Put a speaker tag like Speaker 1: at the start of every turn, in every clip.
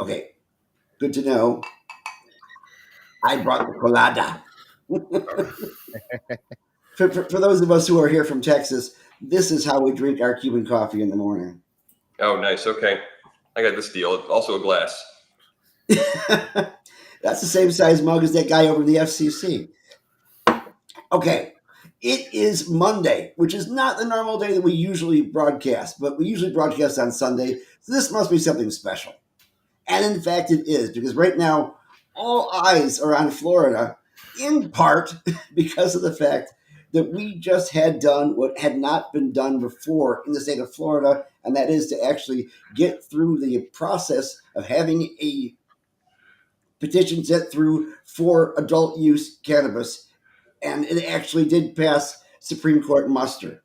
Speaker 1: Okay, good to know. I brought the colada. For those of us who are here from Texas, this is how we drink our Cuban coffee in the morning.
Speaker 2: Oh, nice. Okay. I got this deal. Also a glass.
Speaker 1: That's the same size mug as that guy over in the FCC. Okay, it is Monday, which is not the normal day that we usually broadcast, but we usually broadcast on Sunday, so this must be something special. And in fact, it is, because right now, all eyes are on Florida, in part because of the fact that we just had done what had not been done before in the state of Florida, and that is to actually get through the process of having a petition sent through for adult use cannabis. And it actually did pass Supreme Court muster.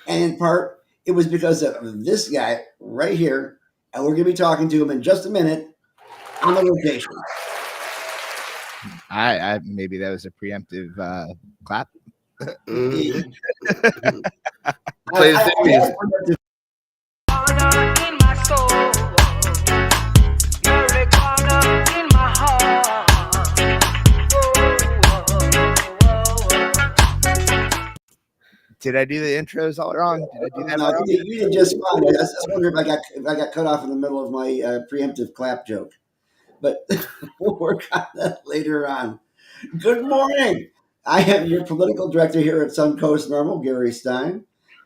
Speaker 1: And in part, it was because of this guy right here, and we're going to be talking to him in just a minute on the location.
Speaker 3: I maybe that was a preemptive clap.
Speaker 4: Play the theme music.
Speaker 3: Did I do the intros all wrong? Did I do that
Speaker 1: No,
Speaker 3: wrong?
Speaker 1: you did just fine. I just wonder if I got cut off in the middle of my preemptive clap joke. But we'll work on that later on. Good morning. I am your political director here at Suncoast NORML, Gary Stein,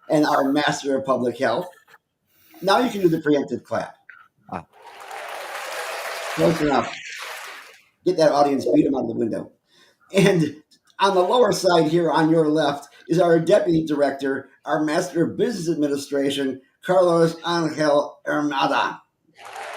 Speaker 1: and our master of public health. Now you can do the preemptive clap.
Speaker 3: Ah.
Speaker 1: Close enough. Get that audience, beat them out of the window. And on the lower side here on your left is our deputy director, our master of business administration, Carlos Angel Armada.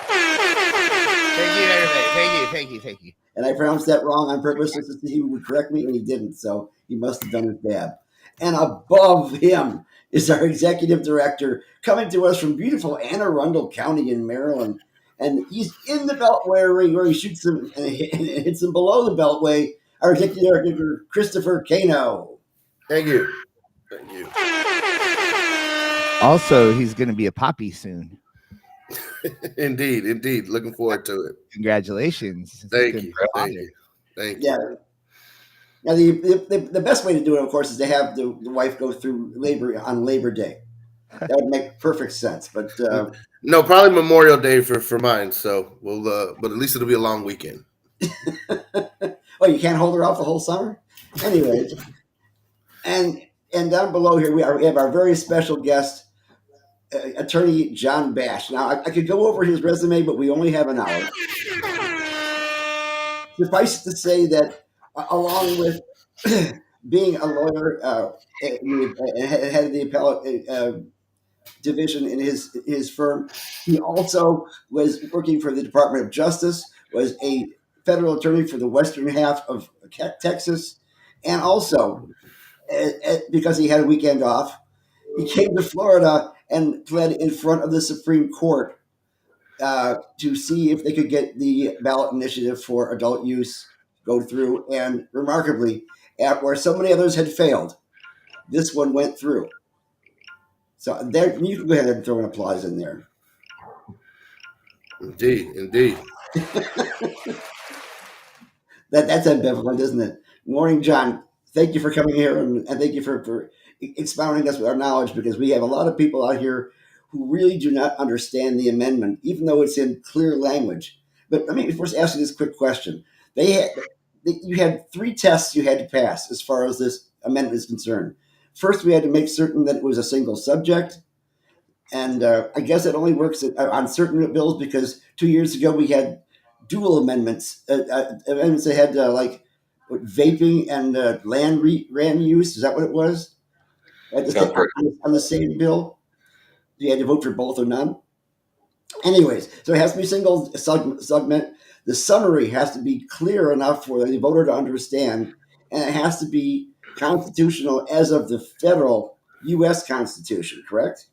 Speaker 3: Thank you, everybody. Thank you.
Speaker 1: And I pronounced that wrong on purpose just to see he would correct me, and he didn't, so he must have done his bad. And above him is our executive director, coming to us from beautiful Anne Arundel County in Maryland. And he's in the Beltway where he shoots them and hits them below the Beltway. Our executive director, Christopher Cano.
Speaker 4: Thank you.
Speaker 3: Also, he's going to be a poppy soon.
Speaker 4: Indeed. Looking forward to it.
Speaker 3: Congratulations.
Speaker 4: Thank you.
Speaker 1: Yeah. Now, the best way to do it, of course, is to have the wife go through labor on Labor Day. That would make perfect sense. But
Speaker 4: no, probably Memorial Day for mine. So we'll, but at least it'll be a long weekend.
Speaker 1: Oh, you can't hold her off the whole summer? Anyway, and down below here we have our very special guest, Attorney John Bash. Now, I could go over his resume, but we only have an hour. Suffice to say that along with being a lawyer, head of the appellate division in his firm, he also was working for the Department of Justice, was a federal attorney for the western half of Texas, and also, because he had a weekend off, he came to Florida and pled in front of the Supreme Court to see if they could get the ballot initiative for adult use go through. And remarkably, where so many others had failed, this one went through. So there, you can go ahead and throw an applause in there.
Speaker 4: Indeed.
Speaker 1: That's ambivalent, isn't it? Morning, John. Thank you for coming here, and thank you for expounding us with our knowledge, because we have a lot of people out here who really do not understand the amendment, even though it's in clear language. But let me first ask you this quick question. You had 3 tests you had to pass as far as this amendment is concerned. First, we had to make certain that it was a single subject. And I guess it only works on certain bills, because 2 years ago we had dual amendments, amendments that had vaping and land use. Is that what it was? On the same bill? You had to vote for both or none? Anyways, so it has to be single segment. The summary has to be clear enough for the voter to understand, and it has to be constitutional as of the federal U.S. Constitution, correct?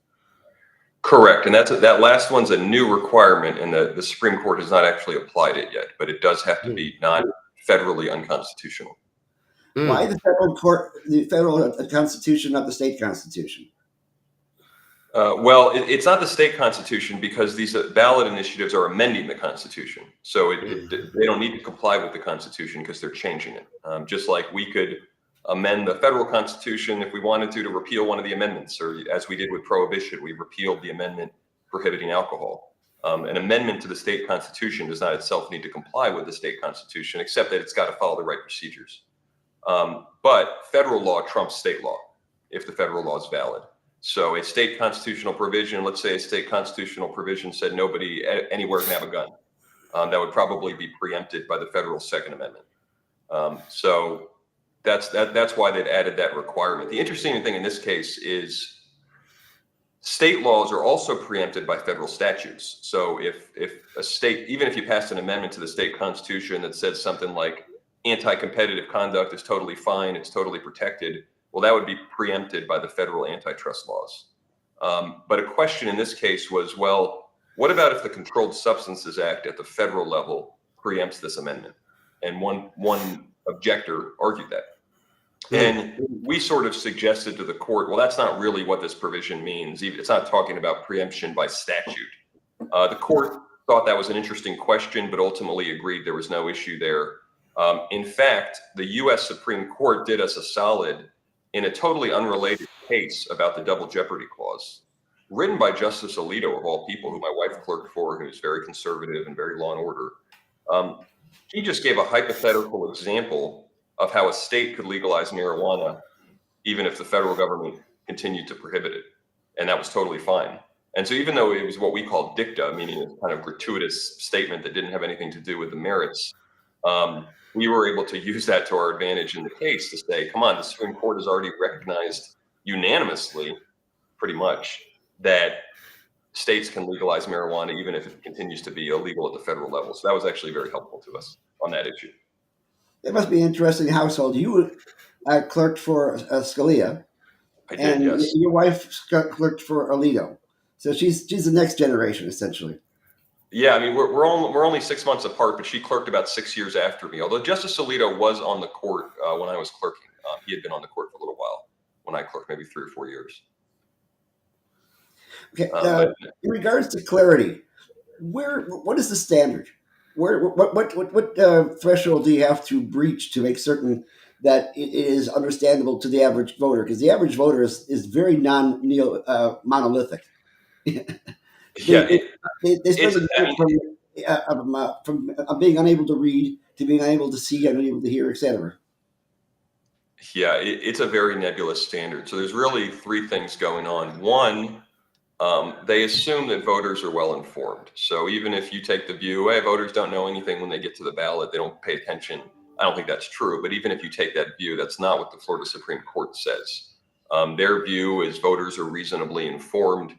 Speaker 2: Correct. And that last one's a new requirement, and the Supreme Court has not actually applied it yet, but it does have to be non-federally unconstitutional.
Speaker 1: Why the federal Constitution, not the state constitution?
Speaker 2: It's not the state constitution because these ballot initiatives are amending the constitution. So they don't need to comply with the constitution because they're changing it. Just like we could amend the federal constitution if we wanted to repeal one of the amendments, or as we did with prohibition, we repealed the amendment prohibiting alcohol. An amendment to the state constitution does not itself need to comply with the state constitution, except that it's got to follow the right procedures. But federal law trumps state law if the federal law is valid. So a state constitutional provision, let's say a state constitutional provision said nobody anywhere can have a gun. That would probably be preempted by the federal Second Amendment. So that's why they've added that requirement. The interesting thing in this case is state laws are also preempted by federal statutes. So if a state, even if you passed an amendment to the state constitution that says something like anti-competitive conduct is totally fine, it's totally protected, well, that would be preempted by the federal antitrust laws. But a question in this case was, well, what about if the Controlled Substances Act at the federal level preempts this amendment? And one objector argued that. And we sort of suggested to the court, well, that's not really what this provision means. It's not talking about preemption by statute. The court thought that was an interesting question, but ultimately agreed there was no issue there. In fact, the U.S. Supreme Court did us a solid in a totally unrelated case about the double jeopardy clause, written by Justice Alito, of all people, who my wife clerked for, who's very conservative and very law and order. He just gave a hypothetical example of how a state could legalize marijuana, even if the federal government continued to prohibit it. And that was totally fine. And so even though it was what we call dicta, meaning a kind of gratuitous statement that didn't have anything to do with the merits, we were able to use that to our advantage in the case to say, come on, the Supreme Court has already recognized unanimously, pretty much, that states can legalize marijuana even if it continues to be illegal at the federal level. So that was actually very helpful to us on that issue.
Speaker 1: It must be an interesting household. You clerked for Scalia.
Speaker 2: I did, yes.
Speaker 1: Your wife clerked for Alito. So she's the next generation, essentially.
Speaker 2: Yeah, I mean, we're only 6 months apart, but she clerked about 6 years after me. Although Justice Alito was on the court when I was clerking. He had been on the court for a little while when I clerked, maybe 3 or 4 years.
Speaker 1: Okay. In regards to clarity, what is the standard? What threshold do you have to breach to make certain that it is understandable to the average voter? Because the average voter is very monolithic.
Speaker 2: Yeah,
Speaker 1: they spend from being unable to read to being unable to see, unable to hear, etc.
Speaker 2: Yeah, it's a very nebulous standard. So there's really 3 things going on. One, they assume that voters are well informed. So even if you take the view, hey, voters don't know anything when they get to the ballot, they don't pay attention. I don't think that's true. But even if you take that view, that's not what the Florida Supreme Court says. Their view is voters are reasonably informed.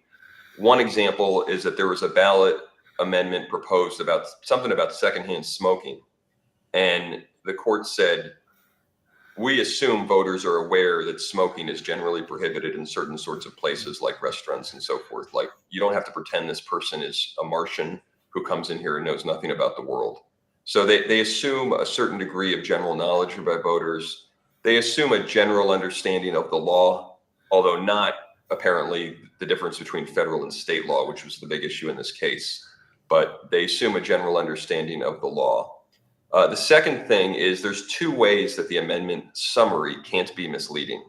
Speaker 2: One example is that there was a ballot amendment proposed about something about secondhand smoking. And the court said, we assume voters are aware that smoking is generally prohibited in certain sorts of places like restaurants and so forth. Like, you don't have to pretend this person is a Martian who comes in here and knows nothing about the world. So they assume a certain degree of general knowledge by voters. They assume a general understanding of the law, although not apparently the difference between federal and state law, which was the big issue in this case. But they assume a general understanding of the law. The second thing is there's 2 ways that the amendment summary can't be misleading.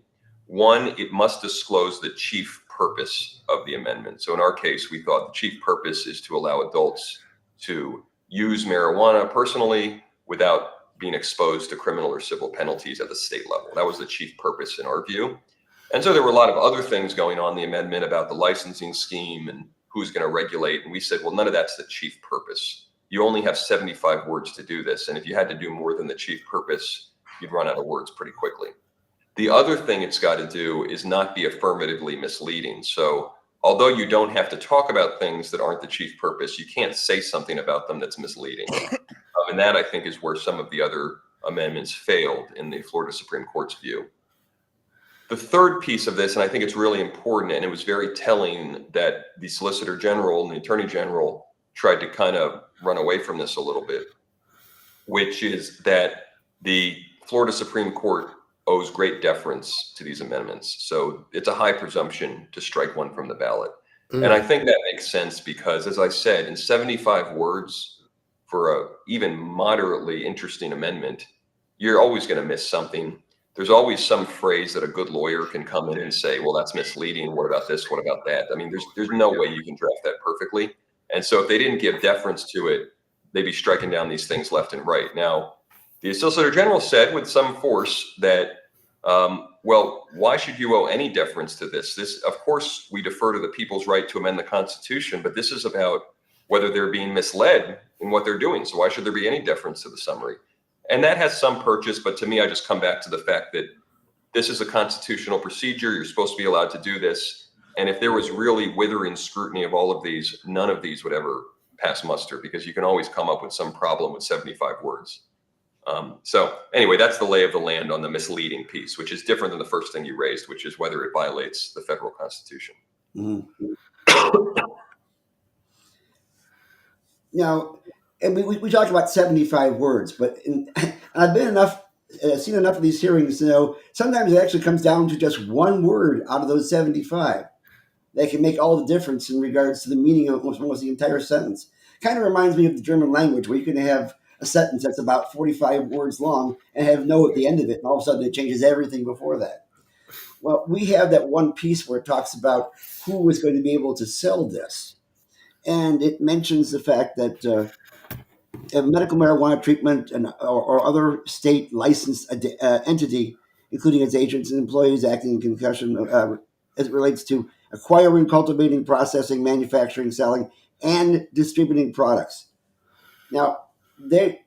Speaker 2: One, it must disclose the chief purpose of the amendment. So in our case, we thought the chief purpose is to allow adults to use marijuana personally without being exposed to criminal or civil penalties at the state level. That was the chief purpose in our view. And so there were a lot of other things going on in the amendment about the licensing scheme and who's going to regulate. And we said, well, none of that's the chief purpose. You only have 75 words to do this. And if you had to do more than the chief purpose, you'd run out of words pretty quickly. The other thing it's got to do is not be affirmatively misleading. So although you don't have to talk about things that aren't the chief purpose, you can't say something about them that's misleading. And that, I think, is where some of the other amendments failed in the Florida Supreme Court's view. The third piece of this, and I think it's really important, and it was very telling that the Solicitor General and the Attorney General tried to kind of run away from this a little bit, which is that the Florida Supreme Court owes great deference to these amendments. So it's a high presumption to strike one from the ballot. And I think that makes sense because, as I said, in 75 words for a even moderately interesting amendment, you're always going to miss something. There's always some phrase that a good lawyer can come in and say, well, that's misleading. What about this? What about that? I mean, there's no way you can draft that perfectly. And so if they didn't give deference to it, they'd be striking down these things left and right. Now, the Solicitor General said with some force that, well, why should you owe any deference to this? This, of course, we defer to the people's right to amend the Constitution, but this is about whether they're being misled in what they're doing. So why should there be any deference to the summary? And that has some purchase, but to me, I just come back to the fact that this is a constitutional procedure. You're supposed to be allowed to do this. And if there was really withering scrutiny of all of these, none of these would ever pass muster because you can always come up with some problem with 75 words. So anyway, that's the lay of the land on the misleading piece, which is different than the first thing you raised, which is whether it violates the federal Constitution.
Speaker 1: Now, and we talk about 75 words, but I've seen enough of these hearings to know sometimes it actually comes down to just one word out of those 75 that can make all the difference in regards to the meaning of almost the entire sentence. Kind of reminds me of the German language, where you can have a sentence that's about 45 words long and have no at the end of it, and all of a sudden it changes everything before that. Well, we have that one piece where it talks about who is going to be able to sell this. And it mentions the fact that a medical marijuana treatment or other state licensed entity, including its agents and employees acting in concussion, as it relates to acquiring, cultivating, processing, manufacturing, selling, and distributing products. Now, the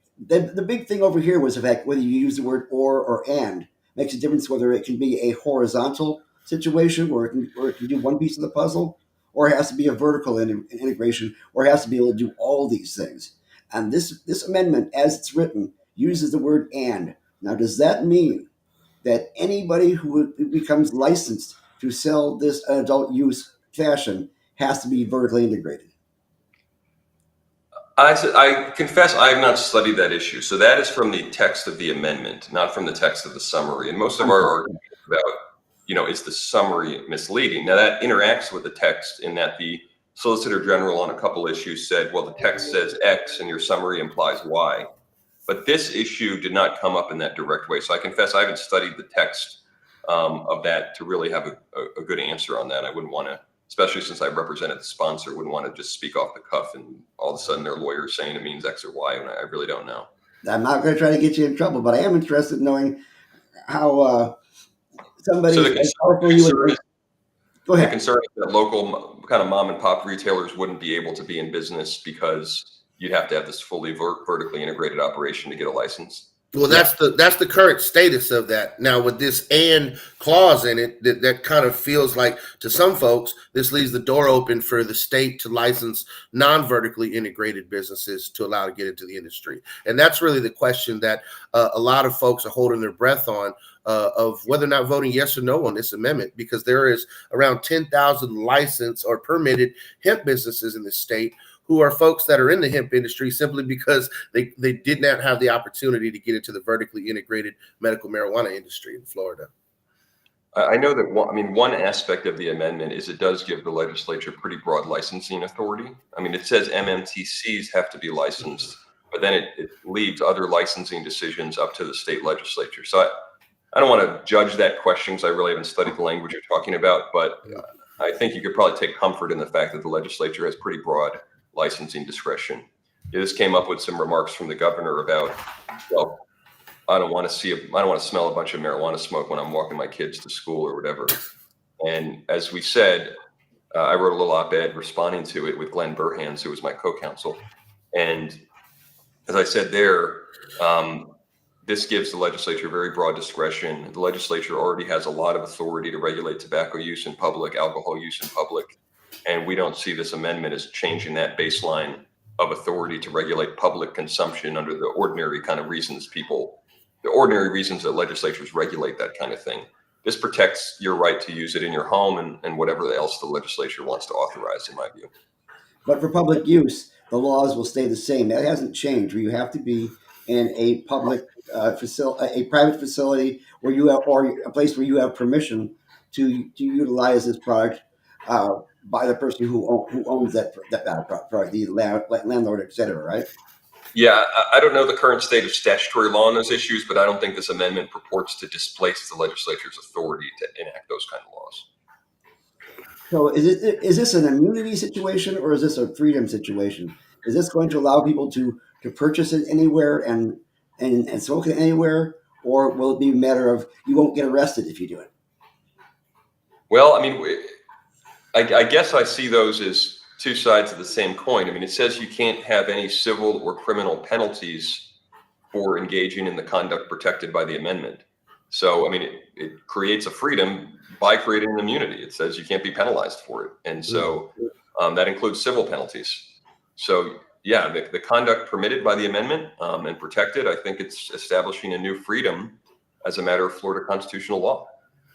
Speaker 1: big thing over here was the fact whether you use the word or and makes a difference whether it can be a horizontal situation where it can do one piece of the puzzle, or it has to be a vertical integration, or it has to be able to do all these things. And this amendment, as it's written, uses the word and. Now, does that mean that anybody who becomes licensed to sell this adult use fashion has to be vertically integrated?
Speaker 2: I confess I have not studied that issue. So that is from the text of the amendment, not from the text of the summary. And most of our argument about, is the summary misleading? Now that interacts with the text in that the Solicitor General on a couple issues said, well, the text says X and your summary implies Y. But this issue did not come up in that direct way. So I confess I haven't studied the text of that to really have a good answer on that. I wouldn't want to, especially since I represented the sponsor, wouldn't want to just speak off the cuff and all of a sudden their lawyer is saying it means X or Y, and I really don't know.
Speaker 1: I'm not going to try to get you in trouble, but I am interested in knowing how somebody as powerful you would. Go ahead.
Speaker 2: The concern is that local kind of mom and pop retailers wouldn't be able to be in business because you'd have to have this fully vertically integrated operation to get a license.
Speaker 4: Well, that's the current status of that. Now, with this "and" clause in it, that kind of feels like to some folks this leaves the door open for the state to license non-vertically integrated businesses to allow to get into the industry, and that's really the question that a lot of folks are holding their breath on. Of whether or not voting yes or no on this amendment, because there is around 10,000 licensed or permitted hemp businesses in the state who are folks that are in the hemp industry simply because they did not have the opportunity to get into the vertically integrated medical marijuana industry in Florida.
Speaker 2: I know that one aspect of the amendment is it does give the legislature pretty broad licensing authority. I mean, it says MMTCs have to be licensed, but then it leaves other licensing decisions up to the state legislature. So I don't want to judge that question because I really haven't studied the language you're talking about, but I think you could probably take comfort in the fact that the legislature has pretty broad licensing discretion. This came up with some remarks from the governor about, well, I don't want to smell a bunch of marijuana smoke when I'm walking my kids to school or whatever. And as we said, I wrote a little op-ed responding to it with Glenn Burhans, who was my co-counsel. And as I said there, this gives the legislature very broad discretion. The legislature already has a lot of authority to regulate tobacco use in public, alcohol use in public, and we don't see this amendment as changing that baseline of authority to regulate public consumption under the ordinary kind of reasons that legislatures regulate that kind of thing. This protects your right to use it in your home and whatever else the legislature wants to authorize, in my view.
Speaker 1: But for public use, the laws will stay the same. That hasn't changed, where you have to be in a public facility, a private facility where you have, or a place where you have permission to utilize this product by the person who owns that product, the landlord, etc. Right?
Speaker 2: Yeah, I don't know the current state of statutory law on those issues, but I don't think this amendment purports to displace the legislature's authority to enact those kind of laws.
Speaker 1: So is this an immunity situation or is this a freedom situation? Is this going to allow people to purchase it anywhere and smoke it anywhere, or will it be a matter of you won't get arrested if you do it?
Speaker 2: Well, I mean, I guess I see those as two sides of the same coin. I mean, it says you can't have any civil or criminal penalties for engaging in the conduct protected by the amendment. So, I mean, it creates a freedom by creating an immunity. It says you can't be penalized for it. And so that includes civil penalties. So, yeah, the conduct permitted by the amendment and protected, I think it's establishing a new freedom as a matter of Florida constitutional law.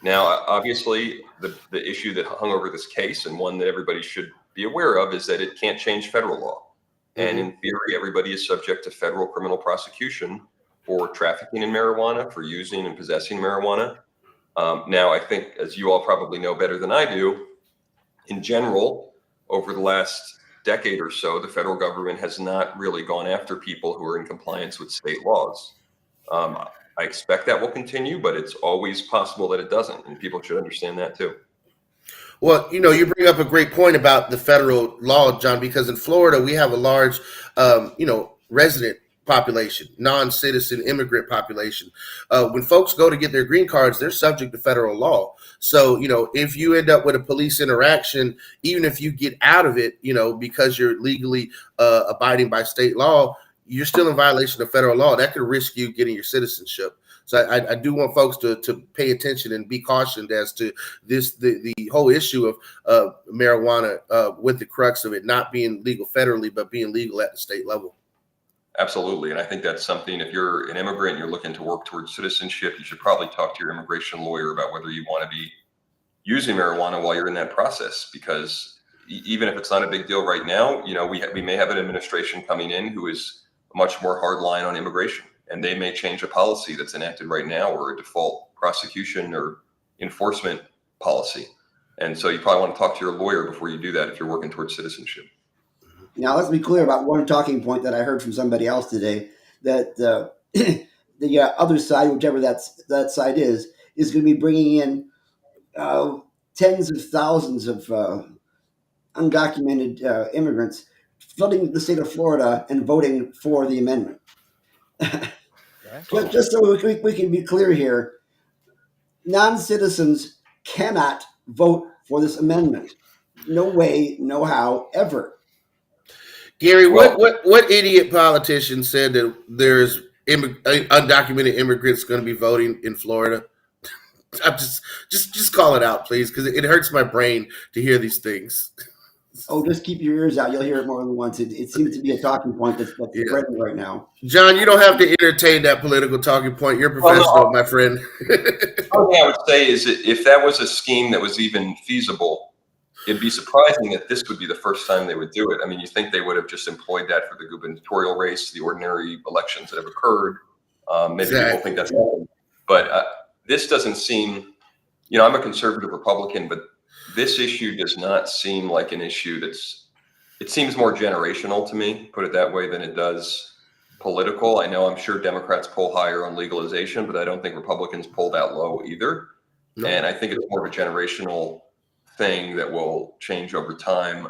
Speaker 2: Now, obviously, the issue that hung over this case, and one that everybody should be aware of, is that it can't change federal law. And in theory, everybody is subject to federal criminal prosecution for trafficking in marijuana, for using and possessing marijuana. Now, I think, as you all probably know better than I do, in general, over the last decade or so, the federal government has not really gone after people who are in compliance with state laws. I expect that will continue, but it's always possible that it doesn't, and people should understand that too.
Speaker 4: Well, you bring up a great point about the federal law, John, because in Florida, we have a large, resident population, non-citizen immigrant population. When folks go to get their green cards, they're subject to federal law. So, if you end up with a police interaction, even if you get out of it, because you're legally abiding by state law, you're still in violation of federal law. That could risk you getting your citizenship. So I do want folks to pay attention and be cautioned as to the whole issue of marijuana with the crux of it not being legal federally, but being legal at the state level.
Speaker 2: Absolutely. And I think that's something, if you're an immigrant and you're looking to work towards citizenship, you should probably talk to your immigration lawyer about whether you want to be using marijuana while you're in that process, because even if it's not a big deal right now, we may have an administration coming in who is much more hardline on immigration, and they may change a policy that's enacted right now or a default prosecution or enforcement policy. And so you probably want to talk to your lawyer before you do that if you're working towards citizenship.
Speaker 1: Now, let's be clear about one talking point that I heard from somebody else today, that the other side, whichever that side is going to be bringing in tens of thousands of undocumented immigrants, flooding the state of Florida and voting for the amendment. Just so we can be clear here, non-citizens cannot vote for this amendment. No way, no how, ever.
Speaker 4: Gary, what idiot politician said that there's undocumented immigrants going to be voting in Florida? I'm just call it out, please, because it hurts my brain to hear these things.
Speaker 1: Oh, just keep your ears out. You'll hear it more than once. It seems to be a talking point that's spreading right now.
Speaker 4: John, you don't have to entertain that political talking point. You're professional, my friend.
Speaker 2: One thing I would say is that if that was a scheme that was even feasible, it'd be surprising that this would be the first time they would do it. I mean, you think they would have just employed that for the gubernatorial race, the ordinary elections that have occurred. Maybe people think that's happened. But this doesn't seem, I'm a conservative Republican, but this issue does not seem like an issue it seems more generational to me, put it that way, than it does political. I'm sure Democrats poll higher on legalization, but I don't think Republicans poll that low either. No. And I think it's more of a generational thing that will change over time.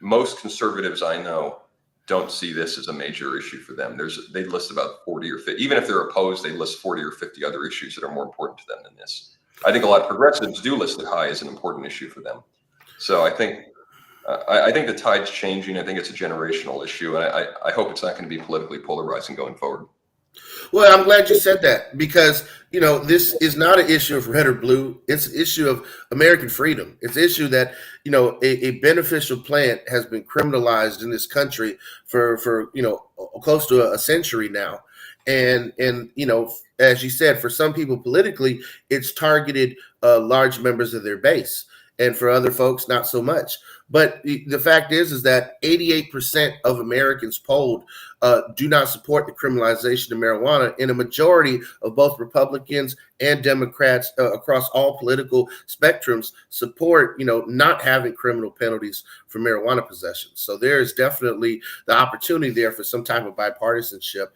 Speaker 2: Most conservatives I know don't see this as a major issue for them. They list about 40 or 50, even if they're opposed, they list 40 or 50 other issues that are more important to them than this. I think a lot of progressives do list it high as an important issue for them. So I think the tide's changing. I think it's a generational issue, and I hope it's not going to be politically polarizing going forward.
Speaker 4: Well, I'm glad you said that, because, this is not an issue of red or blue. It's an issue of American freedom. It's an issue that, a beneficial plant has been criminalized in this country for close to a century now. And as you said, for some people politically, it's targeted large members of their base. And for other folks, not so much. But the fact is that 88% of Americans polled do not support the criminalization of marijuana, and a majority of both Republicans and Democrats across all political spectrums support, not having criminal penalties for marijuana possession. So there is definitely the opportunity there for some type of bipartisanship.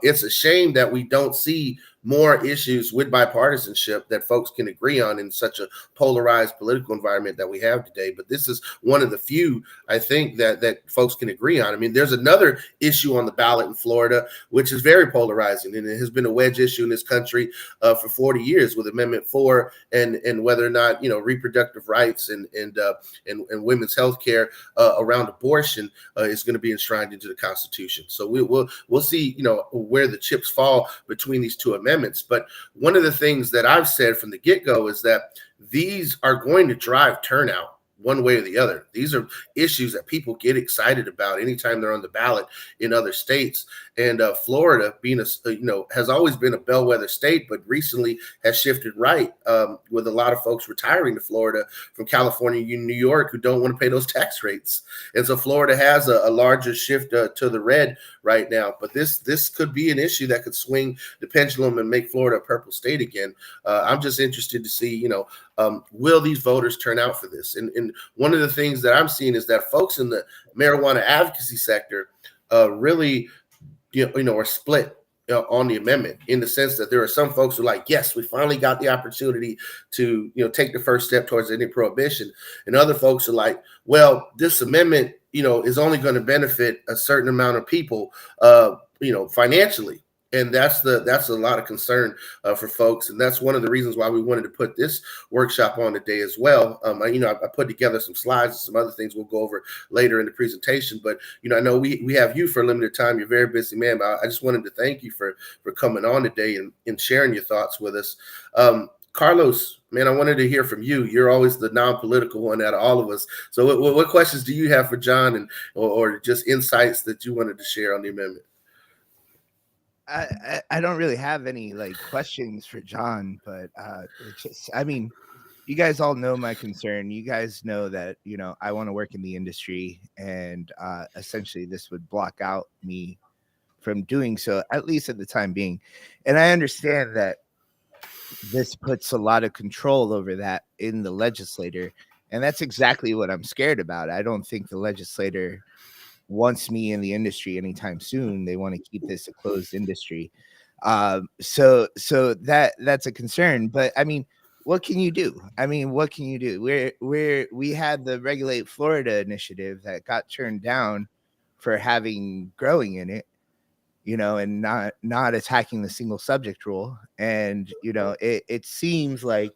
Speaker 4: It's a shame that we don't see more issues with bipartisanship that folks can agree on in such a polarized political environment that we have today. But this is one of the few, I think, that folks can agree on. I mean, there's another issue on the ballot in Florida, which is very polarizing, and it has been a wedge issue in this country for 40 years with Amendment 4 and whether or not, reproductive rights and women's health care around abortion is going to be enshrined into the Constitution. So we'll see, where the chips fall between these two amendments. But one of the things that I've said from the get-go is that these are going to drive turnout one way or the other. These are issues that people get excited about anytime they're on the ballot in other states. And Florida, being has always been a bellwether state, but recently has shifted right with a lot of folks retiring to Florida from California and New York who don't want to pay those tax rates. And so Florida has a larger shift to the red right now. But this could be an issue that could swing the pendulum and make Florida a purple state again. I'm just interested to see, will these voters turn out for this? And one of the things that I'm seeing is that folks in the marijuana advocacy sector really, are split on the amendment, in the sense that there are some folks who are like, yes, we finally got the opportunity to, take the first step towards any prohibition. And other folks are like, well, this amendment, is only going to benefit a certain amount of people, financially. And that's a lot of concern for folks. And that's one of the reasons why we wanted to put this workshop on today as well. I put together some slides and some other things we'll go over later in the presentation. But, I know we have you for a limited time. You're a very busy man. But I just wanted to thank you for coming on today and sharing your thoughts with us. Carlos, man, I wanted to hear from you. You're always the non-political one out of all of us. So what questions do you have for John or just insights that you wanted to share on the amendment?
Speaker 3: I don't really have any questions for John, but you guys all know my concern. You guys know that, I want to work in the industry, and essentially this would block out me from doing so, at least at the time being. And I understand that this puts a lot of control over that in the legislator. And that's exactly what I'm scared about. I don't think the legislator wants me in the industry anytime soon. They want to keep this a closed industry. So that's a concern. But I mean, what can you do? What can you do? We had the Regulate Florida initiative that got turned down for having growing in it, and not attacking the single subject rule. And it seems like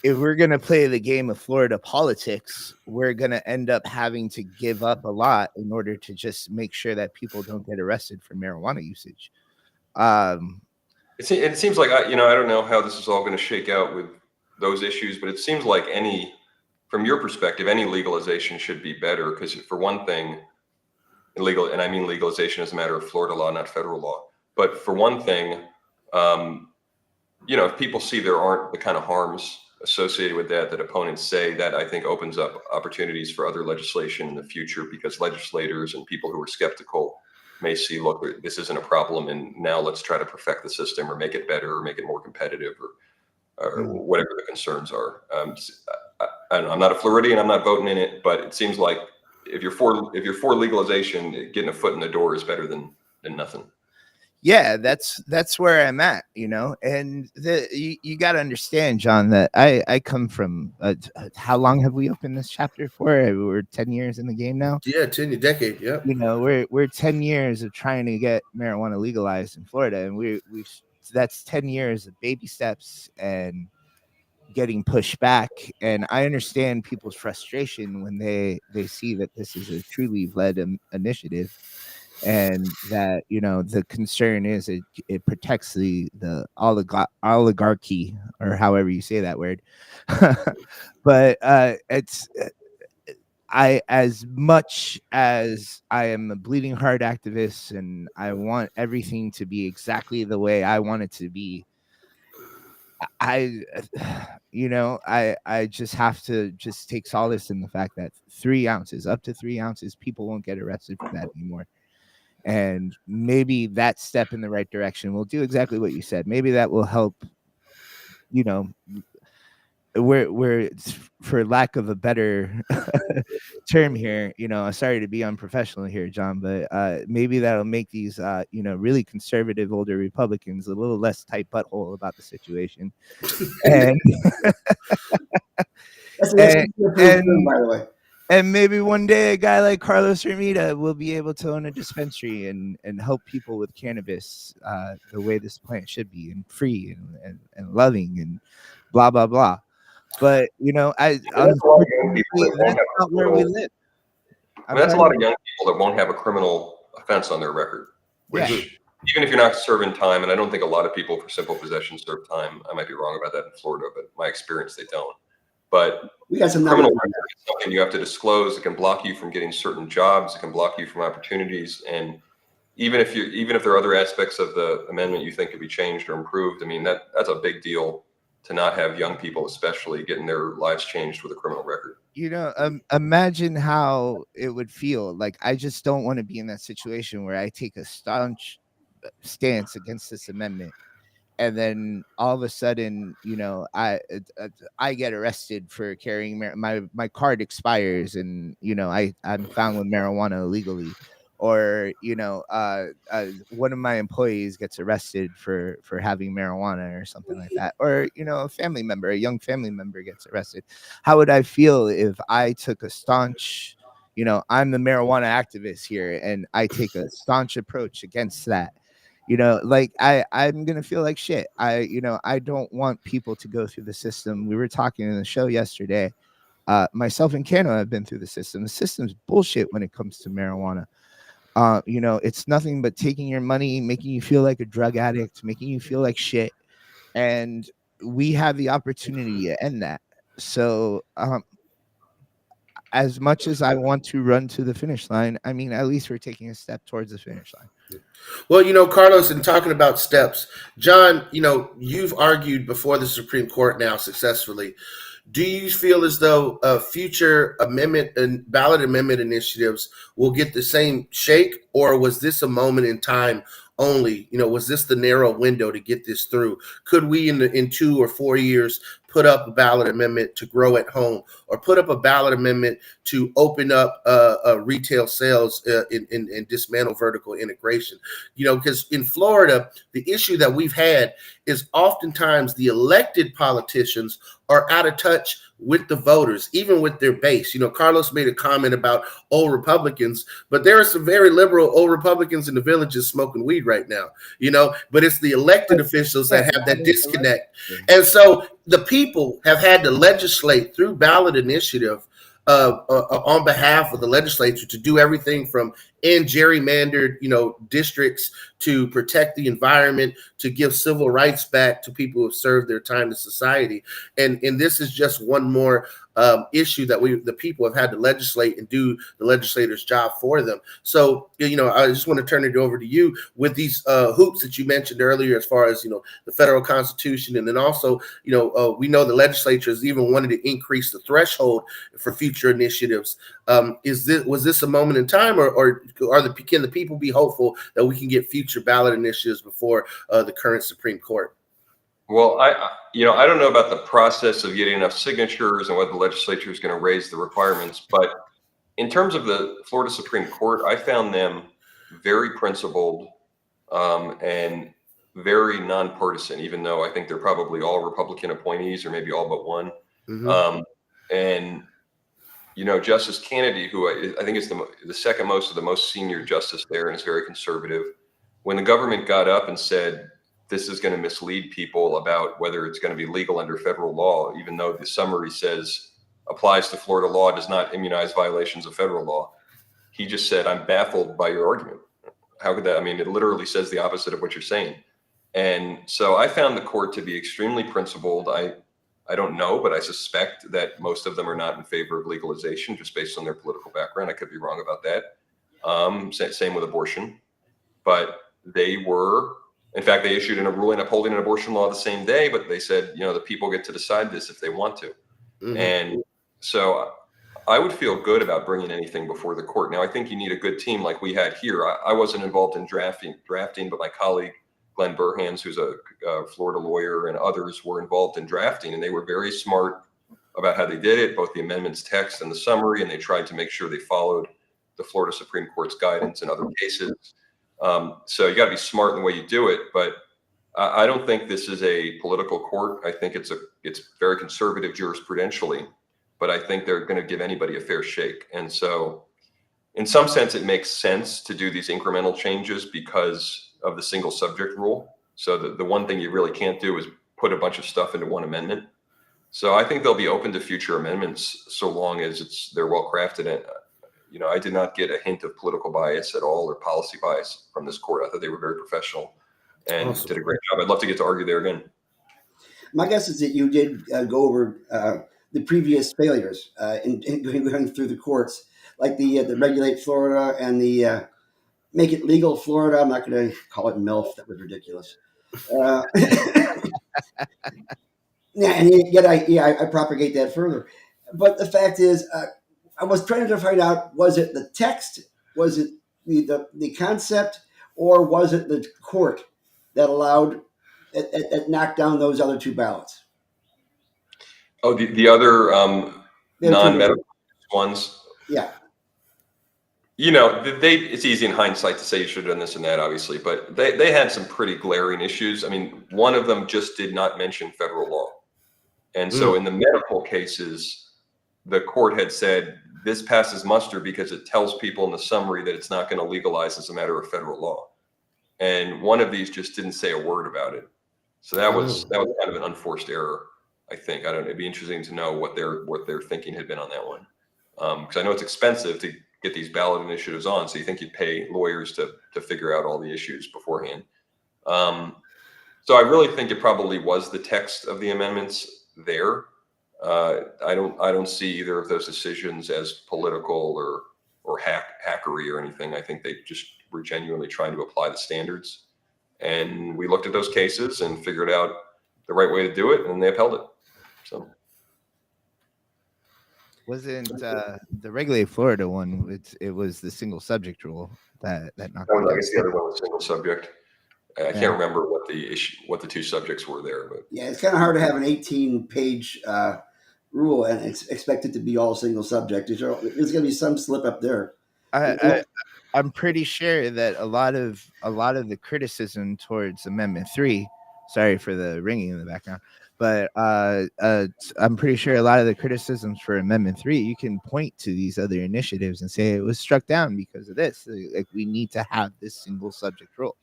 Speaker 3: if we're going to play the game of Florida politics, we're going to end up having to give up a lot in order to just make sure that people don't get arrested for marijuana usage.
Speaker 2: It seems like, I don't know how this is all going to shake out with those issues, but it seems like from your perspective, any legalization should be better. Because for one thing, and I mean legalization as a matter of Florida law, not federal law. But for one thing, if people see there aren't the kind of harms associated with that opponents say, that I think opens up opportunities for other legislation in the future, because legislators and people who are skeptical may see, look, this isn't a problem, and now let's try to perfect the system or make it better or make it more competitive or whatever the concerns are. I'm not a Floridian, I'm not voting in it, but it seems like if you're for legalization, getting a foot in the door is better than nothing.
Speaker 3: Yeah, that's where I'm at, and you got to understand, John, that I come from how long have we opened this chapter for? We're 10 years in the game now.
Speaker 4: Yeah, 10 decade. Yeah.
Speaker 3: We're 10 years of trying to get marijuana legalized in Florida, and that's 10 years of baby steps and getting pushed back. And I understand people's frustration when they see that this is a truly led initiative. And that the concern is it protects the oligarchy, or however you say that word. But it's as much as I am a bleeding heart activist and I want everything to be exactly the way I want it to be, I, I just have to just take solace in the fact that 3 ounces, up to 3 ounces, people won't get arrested for that anymore. And maybe that step in the right direction will do exactly what you said. Maybe that will help, you know, where for lack of a better term here, sorry to be unprofessional here, John, but maybe that'll make these really conservative older Republicans a little less tight butthole about the situation. And
Speaker 1: That's
Speaker 3: and,
Speaker 1: an approved term,
Speaker 3: and
Speaker 1: by the way.
Speaker 3: and maybe one day a guy like Carlos Ramita will be able to own a dispensary and help people with cannabis the way this plant should be, and free and loving and blah blah blah. But
Speaker 2: That's a lot of young people
Speaker 3: unfortunately,
Speaker 2: that won't
Speaker 3: that's
Speaker 2: have
Speaker 3: not where we live.
Speaker 2: that's a lot of young people that won't have a criminal offense on their record, which
Speaker 3: Yeah.
Speaker 2: even if you're not serving time, and I don't think a lot of people for simple possession serve time. I might be wrong about that in Florida, but my experience, they don't. But
Speaker 1: We got some
Speaker 2: criminal
Speaker 1: numbers on
Speaker 2: record is something you have to disclose. It can block you from getting certain jobs. It can block you from opportunities. And even if there are other aspects of the amendment you think could be changed or improved, I mean, that's a big deal to not have young people, especially, getting their lives changed with a criminal record.
Speaker 3: Imagine how it would feel. Like, I just don't want to be in that situation where I take a staunch stance against this amendment, and then all of a sudden, I get arrested for carrying my card expires, and I'm found with marijuana illegally, or one of my employees gets arrested for having marijuana or something like that, or a young family member gets arrested. How would I feel if I took a staunch, I'm the marijuana activist here, and I take a staunch approach against that? Like I'm gonna feel like shit. I don't want people to go through the system. We were talking in the show yesterday. Myself and Kano have been through the system. The system's bullshit when it comes to marijuana. It's nothing but taking your money, making you feel like a drug addict, making you feel like shit. And we have the opportunity to end that. So as much as I want to run to the finish line, I mean, at least we're taking a step towards the finish line.
Speaker 4: Well, Carlos, in talking about steps, John, you've argued before the Supreme Court now successfully. Do you feel as though future amendment and ballot amendment initiatives will get the same shake, or was this a moment in time only? Was this the narrow window to get this through? Could we, in 2 or 4 years, put up a ballot amendment to grow at home, or put up a ballot amendment to open up retail sales and dismantle vertical integration? Because in Florida, the issue that we've had is oftentimes the elected politicians are out of touch with the voters, even with their base. Carlos made a comment about old Republicans, but there are some very liberal old Republicans in the villages smoking weed right now, but it's the elected officials that have that disconnect. And so the people have had to legislate through ballot initiative on behalf of the legislature to do everything from end gerrymandered, districts, to protect the environment, to give civil rights back to people who have served their time in society. And this is just one more issue that the people have had to legislate and do the legislators' job for them. So, I just want to turn it over to you with these hoops that you mentioned earlier, as far as, the federal constitution. And then also, we know the legislature has even wanted to increase the threshold for future initiatives. Was this a moment in time, or can the people be hopeful that we can get future ballot initiatives before the current Supreme Court?
Speaker 2: Well, I don't know about the process of getting enough signatures and whether the legislature is going to raise the requirements, but in terms of the Florida Supreme Court, I found them very principled and very nonpartisan, even though I think they're probably all Republican appointees, or maybe all but one.
Speaker 4: Mm-hmm.
Speaker 2: And Justice Kennedy, who I think is the second most of the most senior justice there, and is very conservative. When the government got up and said this is going to mislead people about whether it's going to be legal under federal law, even though the summary says applies to Florida law, does not immunize violations of federal law, he just said, "I'm baffled by your argument." How could that? I mean, it literally says the opposite of what you're saying. And so I found the court to be extremely principled. I don't know, but I suspect that most of them are not in favor of legalization, just based on their political background. I could be wrong about that. Same with abortion, but they were In fact, they issued a ruling upholding an abortion law the same day, but they said, the people get to decide this if they want to.
Speaker 4: Mhm.
Speaker 2: And so I would feel good about bringing anything before the court. Now, I think you need a good team like we had here. I wasn't involved in drafting, but my colleague, Glenn Burhans, who's a Florida lawyer, and others were involved in drafting, and they were very smart about how they did it, both the amendments text and the summary, and they tried to make sure they followed the Florida Supreme Court's guidance in other cases. So you got to be smart in the way you do it, but I don't think this is a political court. I think it's very conservative jurisprudentially, but I think they're going to give anybody a fair shake. And so in some sense, it makes sense to do these incremental changes because of the single subject rule. So the one thing you really can't do is put a bunch of stuff into one amendment. So I think they'll be open to future amendments so long as they're well crafted. And I did not get a hint of political bias at all or policy bias from this court. I thought they were very professional and
Speaker 4: Awesome.
Speaker 2: did a great job. I'd love to get to argue there again.
Speaker 1: My guess is that you did go over the previous failures in going through the courts, like the regulate Florida and the make it legal Florida. I'm not going to call it MILF. That was ridiculous. Yeah, and yet I propagate that further. But the fact is, I was trying to find out: was it the text, was it the concept, or was it the court that allowed that knocked down those other two ballots?
Speaker 2: Oh, the other non-medical ones.
Speaker 1: Yeah.
Speaker 2: It's easy in hindsight to say you should have done this and that, obviously, but they had some pretty glaring issues. I mean, one of them just did not mention federal law. And so in the medical cases, the court had said this passes muster because it tells people in the summary that it's not going to legalize as a matter of federal law. And one of these just didn't say a word about it. So that was kind of an unforced error, I think. I don't know. It'd be interesting to know what their thinking had been on that one. Because I know it's expensive to get these ballot initiatives on. So you think you'd pay lawyers to figure out all the issues beforehand. So I really think it probably was the text of the amendments there. I don't see either of those decisions as political or hackery or anything. I think they just were genuinely trying to apply the standards. And we looked at those cases and figured out the right way to do it, and they upheld it. So
Speaker 3: wasn't the regulated Florida one? It was the single subject rule that knocked.
Speaker 2: I guess the other one was single subject. I can't remember what the two subjects were there, but
Speaker 1: yeah, it's kind of hard to have an 18-page rule and expect it to be all single subject. There's going to be some slip up there.
Speaker 3: I'm pretty sure that a lot of the criticism towards Amendment 3. Sorry for the ringing in the background, but I'm pretty sure a lot of the criticisms for Amendment 3, you can point to these other initiatives and say it was struck down because of this. Like, we need to have this single subject rule.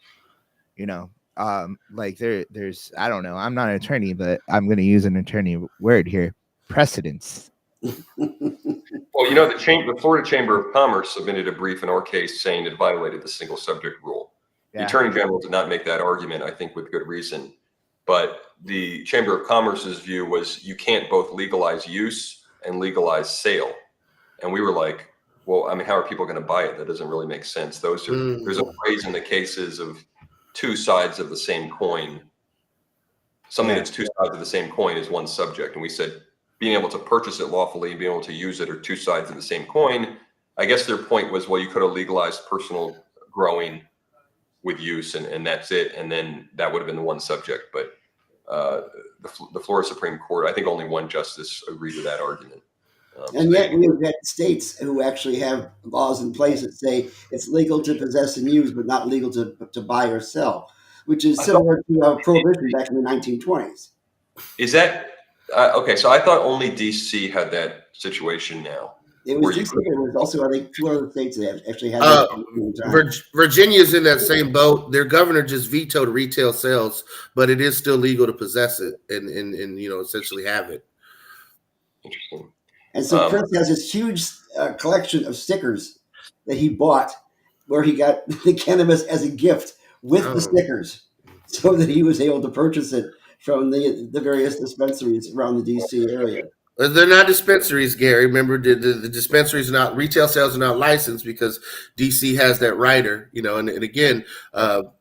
Speaker 3: Like there's I don't know. I'm not an attorney, but I'm going to use an attorney word here. Precedence.
Speaker 2: Well, the Florida Chamber of Commerce submitted a brief in our case saying it violated the single subject rule. Yeah. The Attorney General did not make that argument, I think, with good reason. But the Chamber of Commerce's view was you can't both legalize use and legalize sale. And we were like, well, I mean, how are people going to buy it? That doesn't really make sense. There's a phrase in the cases of two sides of the same coin. Something that's two sides of the same coin is one subject. And we said being able to purchase it lawfully and being able to use it are two sides of the same coin. I guess their point was, well, you could have legalized personal growing with use and that's it. And then that would have been the one subject. But the Florida Supreme Court, I think only one justice agreed to that argument.
Speaker 1: And yet we've got states who actually have laws in place that say it's legal to possess and use, but not legal to buy or sell, which is similar to prohibition back in the 1920s.
Speaker 2: Is that okay? So I thought only DC had that situation now.
Speaker 1: It was DC. There was also, I think, two other states that actually had that.
Speaker 4: Virginia's in that same boat. Their governor just vetoed retail sales, but it is still legal to possess it and essentially have it.
Speaker 2: Interesting.
Speaker 1: And so Prince has this huge collection of stickers that he bought where he got the cannabis as a gift with the stickers so that he was able to purchase it from the various dispensaries around the D.C. area.
Speaker 4: They're not dispensaries, Gary. Remember, the dispensaries are not, retail sales are not licensed because D.C. has that rider, and again,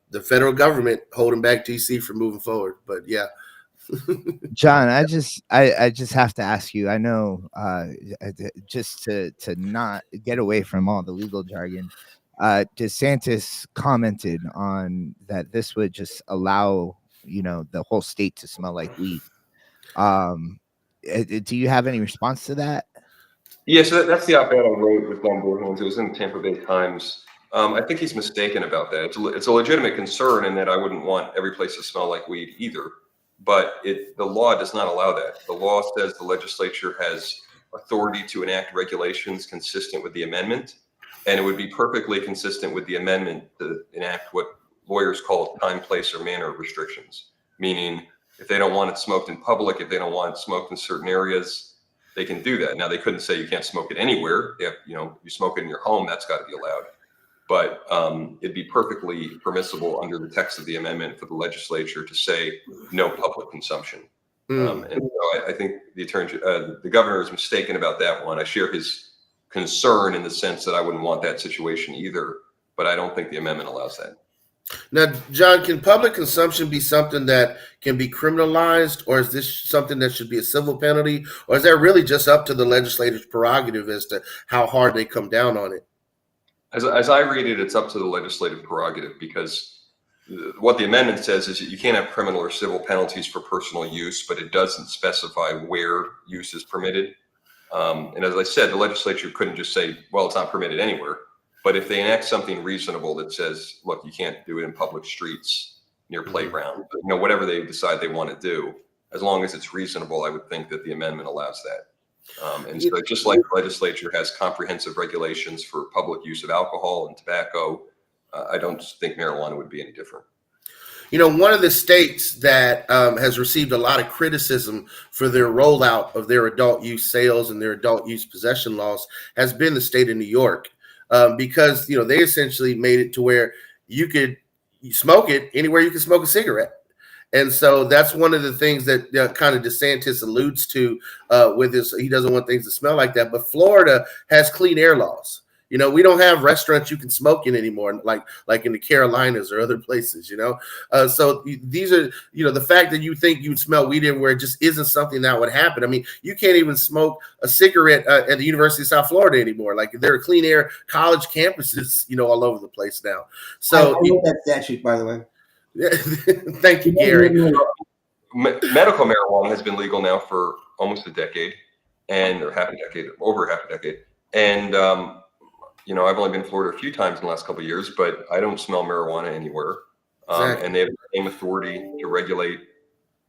Speaker 4: the federal government holding back DC from moving forward. But yeah.
Speaker 3: John, I just have to ask you. I know, just to not get away from all the legal jargon, DeSantis commented on that this would just allow the whole state to smell like weed. Do you have any response to that?
Speaker 2: Yeah, so that's the op-ed I wrote with Glenn Borehans. It was in the Tampa Bay Times. I think he's mistaken about that. It's a legitimate concern in that I wouldn't want every place to smell like weed either. But the law does not allow that. The law says the legislature has authority to enact regulations consistent with the amendment, and it would be perfectly consistent with the amendment to enact what lawyers call time, place, or manner restrictions. Meaning, if they don't want it smoked in public, if they don't want it smoked in certain areas, they can do that. Now, they couldn't say you can't smoke it anywhere. If you smoke it in your home, that's got to be allowed. But it'd be perfectly permissible under the text of the amendment for the legislature to say no public consumption. And so I think the governor is mistaken about that one. I share his concern in the sense that I wouldn't want that situation either, but I don't think the amendment allows that.
Speaker 4: Now, John, can public consumption be something that can be criminalized, or is this something that should be a civil penalty, or is that really just up to the legislature's prerogative as to how hard they come down on it?
Speaker 2: As I read it, it's up to the legislative prerogative, because what the amendment says is that you can't have criminal or civil penalties for personal use, but it doesn't specify where use is permitted. And as I said, the legislature couldn't just say, well, it's not permitted anywhere. But if they enact something reasonable that says, look, you can't do it in public streets, near playground, whatever they decide they want to do, as long as it's reasonable, I would think that the amendment allows that. And so just like the legislature has comprehensive regulations for public use of alcohol and tobacco, I don't think marijuana would be any different.
Speaker 4: One of the states that has received a lot of criticism for their rollout of their adult use sales and their adult use possession laws has been the state of New York, because, they essentially made it to where you smoke it anywhere you can smoke a cigarette. And so that's one of the things that kind of DeSantis alludes to with this. He doesn't want things to smell like that. But Florida has clean air laws. We don't have restaurants you can smoke in anymore, like in the Carolinas or other places, So these are, the fact that you think you'd smell weed everywhere just isn't something that would happen. I mean, you can't even smoke a cigarette at the University of South Florida anymore. Like, there are clean air college campuses, all over the place now. So
Speaker 1: I know that statute, by the way.
Speaker 4: Thank you, Gary.
Speaker 2: Medical marijuana has been legal now for almost a decade, over half a decade. And, I've only been in Florida a few times in the last couple of years, but I don't smell marijuana anywhere. Exactly. And they have the same authority to regulate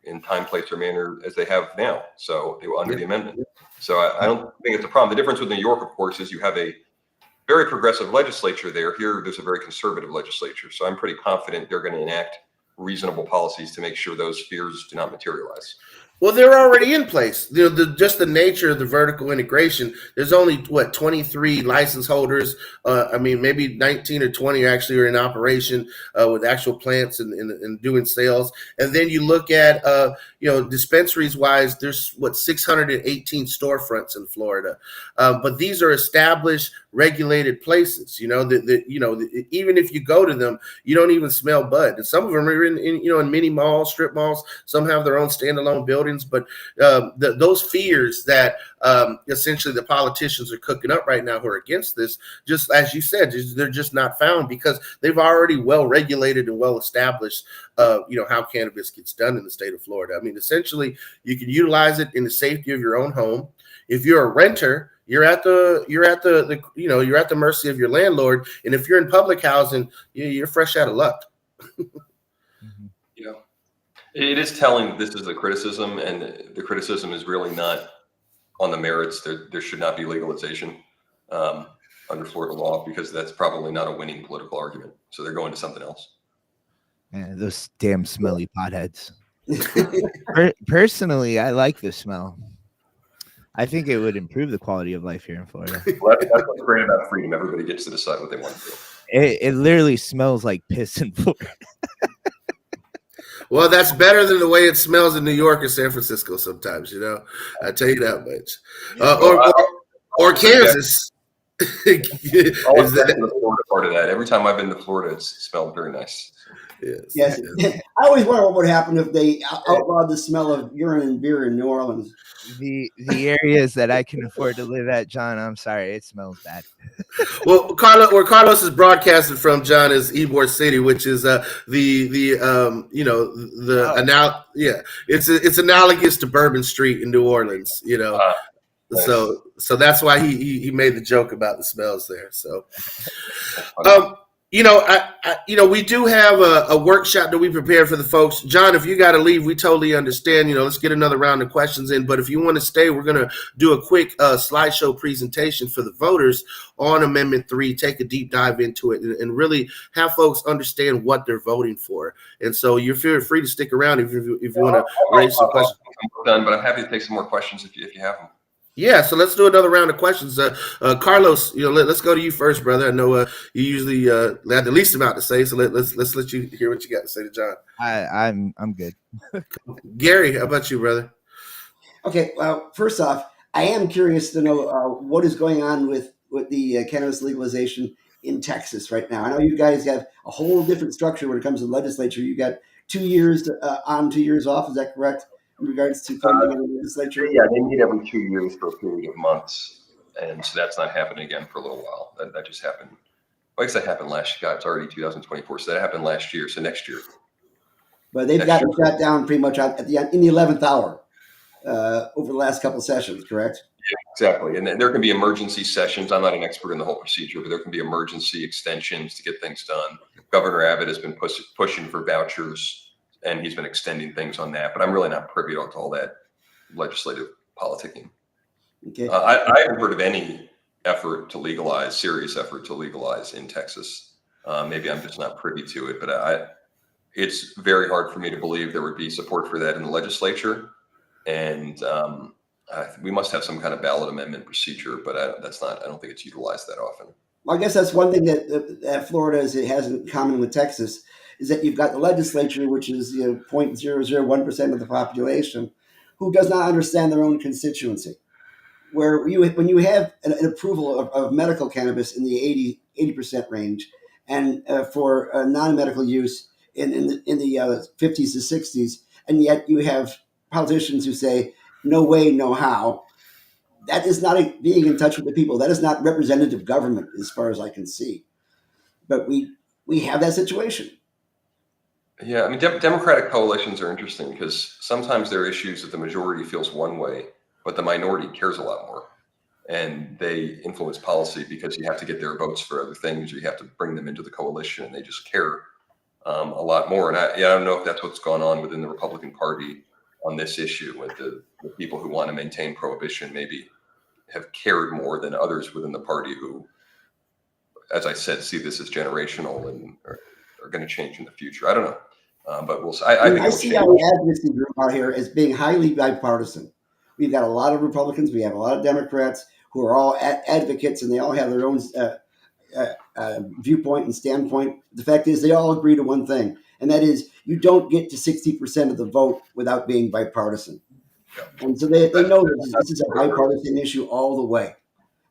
Speaker 2: in time, place, or manner as they have now. So they were under the amendment. So I don't think it's a problem. The difference with New York, of course, is you have a very progressive legislature there. Here, there's a very conservative legislature. So I'm pretty confident they're going to enact reasonable policies to make sure those fears do not materialize.
Speaker 4: Well, they're already in place. Just the nature of the vertical integration. There's only 23 license holders. Maybe 19 or 20 actually are in operation with actual plants and doing sales. And then you look at dispensaries wise. There's 618 storefronts in Florida, but these are established, regulated places. Even if you go to them, you don't even smell bud. And some of them are in mini malls, strip malls. Some have their own standalone buildings. But those fears that essentially the politicians are cooking up right now who are against this, just as you said, they're just not found, because they've already well regulated and well established how cannabis gets done in the state of Florida. I mean, essentially, you can utilize it in the safety of your own home. If you're a renter, you're at the mercy of your landlord, and if you're in public housing, you're fresh out of luck.
Speaker 2: It is telling that this is a criticism, and the criticism is really not on the merits. There should not be legalization under Florida law, because that's probably not a winning political argument. So they're going to something else.
Speaker 3: Yeah, those damn smelly potheads. Personally, I like the smell. I think it would improve the quality of life here in Florida.
Speaker 2: Well, that's what's great about freedom. Everybody gets to decide what they want to do.
Speaker 3: It literally smells like piss in Florida.
Speaker 4: Well, that's better than the way it smells in New York or San Francisco sometimes, I tell you that much. Or Kansas.
Speaker 2: All that, part of that. Every time I've been to Florida, it's smelled very nice.
Speaker 1: Yes. I always wonder what would happen if they outlawed the smell of urine and beer in New Orleans.
Speaker 3: The areas that I can afford to live at, John, I'm sorry, it smells bad.
Speaker 4: Well, where Carlos is broadcasting from, John, is Ybor City, which is it's analogous to Bourbon Street in New Orleans,
Speaker 2: Nice.
Speaker 4: So that's why he made the joke about the smells there. So, we do have a workshop that we prepared for the folks. John, if you got to leave, we totally understand. Let's get another round of questions in. But if you want to stay, we're going to do a quick slideshow presentation for the voters on Amendment 3, take a deep dive into it, and really have folks understand what they're voting for. And so you're free to stick around if you want to raise some questions.
Speaker 2: I'm done, but I'm happy to take some more questions if you have them.
Speaker 4: Yeah, so let's do another round of questions. Carlos, let's go to you first, brother. I know you usually have the least amount to say, so let's let you hear what you got to say to John.
Speaker 3: I'm good.
Speaker 4: Gary, how about you, brother?
Speaker 1: Okay, well, first off, I am curious to know what is going on with the cannabis legalization in Texas right now. I know you guys have a whole different structure when it comes to the legislature. You got 2 years on, 2 years off. Is that correct? In regards to putting in the legislature?
Speaker 2: Yeah, they meet every 2 years for a period of months, and so that's not happening again for a little while. That just happened. I guess that happened last year. It's already 2024, so that happened last year. So next year.
Speaker 1: But they've gotten shut down pretty much in the 11th hour over the last couple of sessions, correct?
Speaker 2: Yeah, exactly. And there can be emergency sessions. I'm not an expert in the whole procedure, but there can be emergency extensions to get things done. Governor Abbott has been pushing for vouchers, and he's been extending things on that. But I'm really not privy to all that legislative politicking.
Speaker 1: Okay.
Speaker 2: I haven't heard of any serious effort to legalize in Texas. Maybe I'm just not privy to it, but it's very hard for me to believe there would be support for that in the legislature. And we must have some kind of ballot amendment procedure, but I don't think it's utilized that often.
Speaker 1: Well, I guess that's one thing that Florida has in common with Texas, is that you've got the legislature, which is 0.001% of the population, who does not understand their own constituency. When you have an approval of medical cannabis in the 80% range, and for non-medical use in the 50s to 60s, and yet you have politicians who say no way, no how. That is not being in touch with the people. That is not representative government, as far as I can see. But we have that situation.
Speaker 2: Yeah, I mean, Democratic coalitions are interesting because sometimes there are issues that the majority feels one way, but the minority cares a lot more. And they influence policy because you have to get their votes for other things, or you have to bring them into the coalition, and they just care a lot more. And I don't know if that's what's gone on within the Republican Party on this issue, with the people who want to maintain prohibition maybe have cared more than others within the party who, as I said, see this as generational and are going to change in the future. I don't know. But we'll see. I
Speaker 1: see our advocacy group out here as being highly bipartisan. We've got a lot of Republicans. We have a lot of Democrats who are all advocates, and they all have their own viewpoint and standpoint. The fact is, they all agree to one thing, and that is you don't get to 60% of the vote without being bipartisan. And so they know that this is a bipartisan issue all the way,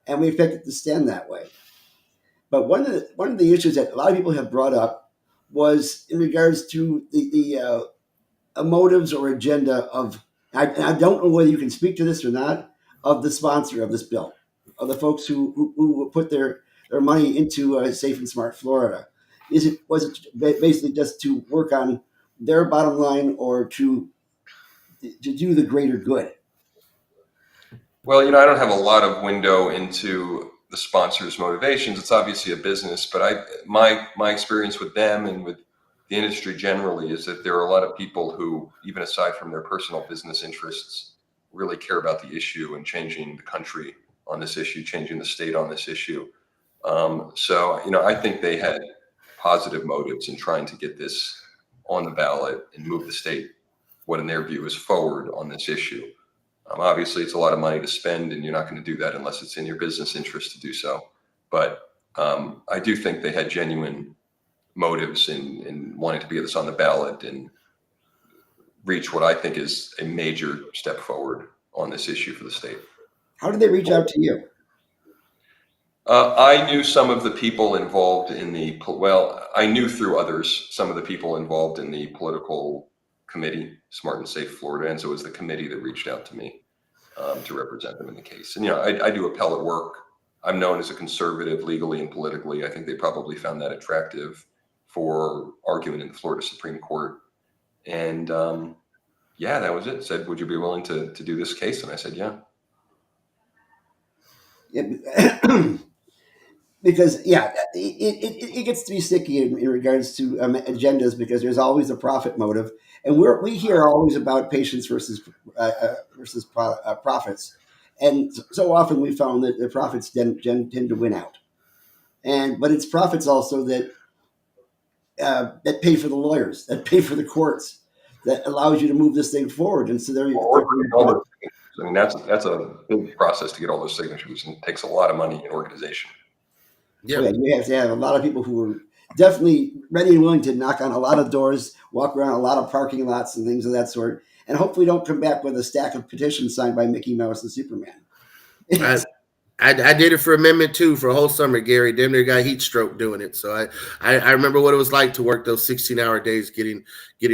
Speaker 1: and we expect it to stand that way. But one of the issues that a lot of people have brought up was in regards to the motives or agenda of, I don't know whether you can speak to this or not, of the sponsor of this bill, of the folks who put their money into Safe and Smart Florida. Was it basically just to work on their bottom line, or to do the greater good?
Speaker 2: Well, I don't have a lot of window into the sponsor's motivations. It's obviously a business, but my experience with them and with the industry generally is that there are a lot of people who, even aside from their personal business interests, really care about the issue and changing the country on this issue, changing the state on this issue. So I think they had positive motives in trying to get this on the ballot and move the state, what in their view is forward on this issue. Obviously, it's a lot of money to spend, and you're not going to do that unless it's in your business interest to do so. But I do think they had genuine motives in wanting to get this on the ballot and reach what I think is a major step forward on this issue for the state.
Speaker 1: How did they reach out to you?
Speaker 2: I knew some of the people involved in I knew through others some of the people involved in the political committee, Smart and Safe Florida, and so it was the committee that reached out to me to represent them in the case. And I do appellate work. I'm known as a conservative legally and politically. I think they probably found that attractive for arguing in the Florida Supreme Court. And yeah, that was it. Said, would you be willing to do this case? And I said, yeah.
Speaker 1: Because it gets to be sticky in regards to agendas, because there's always a profit motive, and we hear always about patients versus profits, and so often we found that the profits tend to win out, but it's profits also that pay for the lawyers, that pay for the courts, that allows you to move this thing forward, and so they're
Speaker 2: I mean, that's a big process to get all those signatures, and it takes a lot of money and organization.
Speaker 1: Yeah, you have to have a lot of people who are definitely ready and willing to knock on a lot of doors, walk around a lot of parking lots and things of that sort, and hopefully don't come back with a stack of petitions signed by Mickey Mouse and Superman.
Speaker 4: I did it for Amendment 2 for a whole summer, Gary. Damn near got heat stroke doing it. So I remember what it was like to work those 16-hour days getting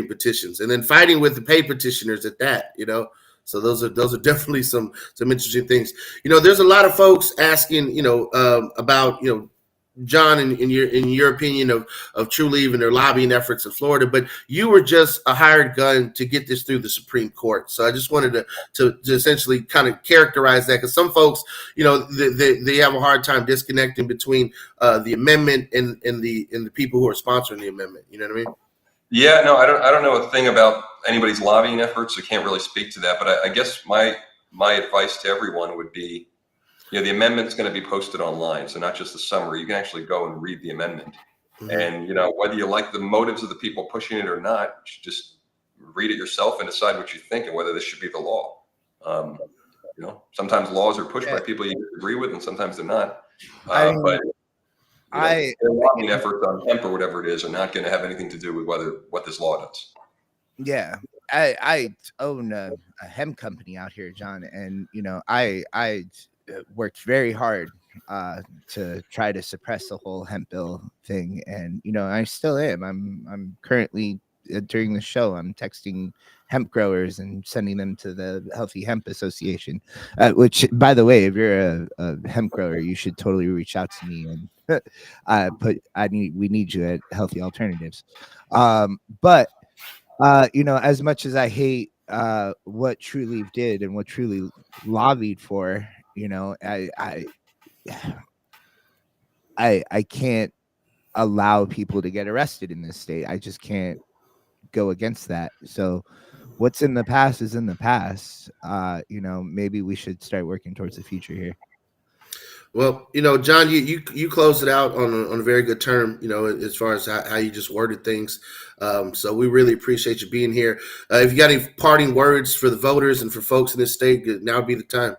Speaker 4: petitions, and then fighting with the paid petitioners at that, So those are definitely some interesting things. There's a lot of folks asking, about, John, in your opinion of True Leave and their lobbying efforts in Florida, but you were just a hired gun to get this through the Supreme Court. So I just wanted to essentially kind of characterize that, because some folks, they have a hard time disconnecting between the amendment and the people who are sponsoring the amendment. You know what I mean?
Speaker 2: Yeah, no, I don't know a thing about anybody's lobbying efforts. I can't really speak to that, but I guess my advice to everyone would be, the amendment's going to be posted online, so not just the summary. You can actually go and read the amendment, and whether you like the motives of the people pushing it or not, you should just read it yourself and decide what you think and whether this should be the law. Sometimes laws are pushed by people you agree with, and sometimes they're not. But their lobbying efforts on hemp or whatever it is are not going to have anything to do with what this law does.
Speaker 3: Yeah, I own a hemp company out here, John, and I worked very hard to try to suppress the whole hemp bill thing, and I still am. I'm currently during the show, I'm texting hemp growers and sending them to the Healthy Hemp Association, which, by the way, if you're a hemp grower, you should totally reach out to me, and we need you at Healthy Alternatives. But as much as I hate what True Leave did and what True Leave lobbied for, I can't allow people to get arrested in this state. I just can't go against that. So what's in the past is in the past. Maybe we should start working towards the future here.
Speaker 4: Well, John, you closed it out on a very good term, as far as how you just worded things. So we really appreciate you being here. If you got any parting words for the voters and for folks in this state, now would be the time.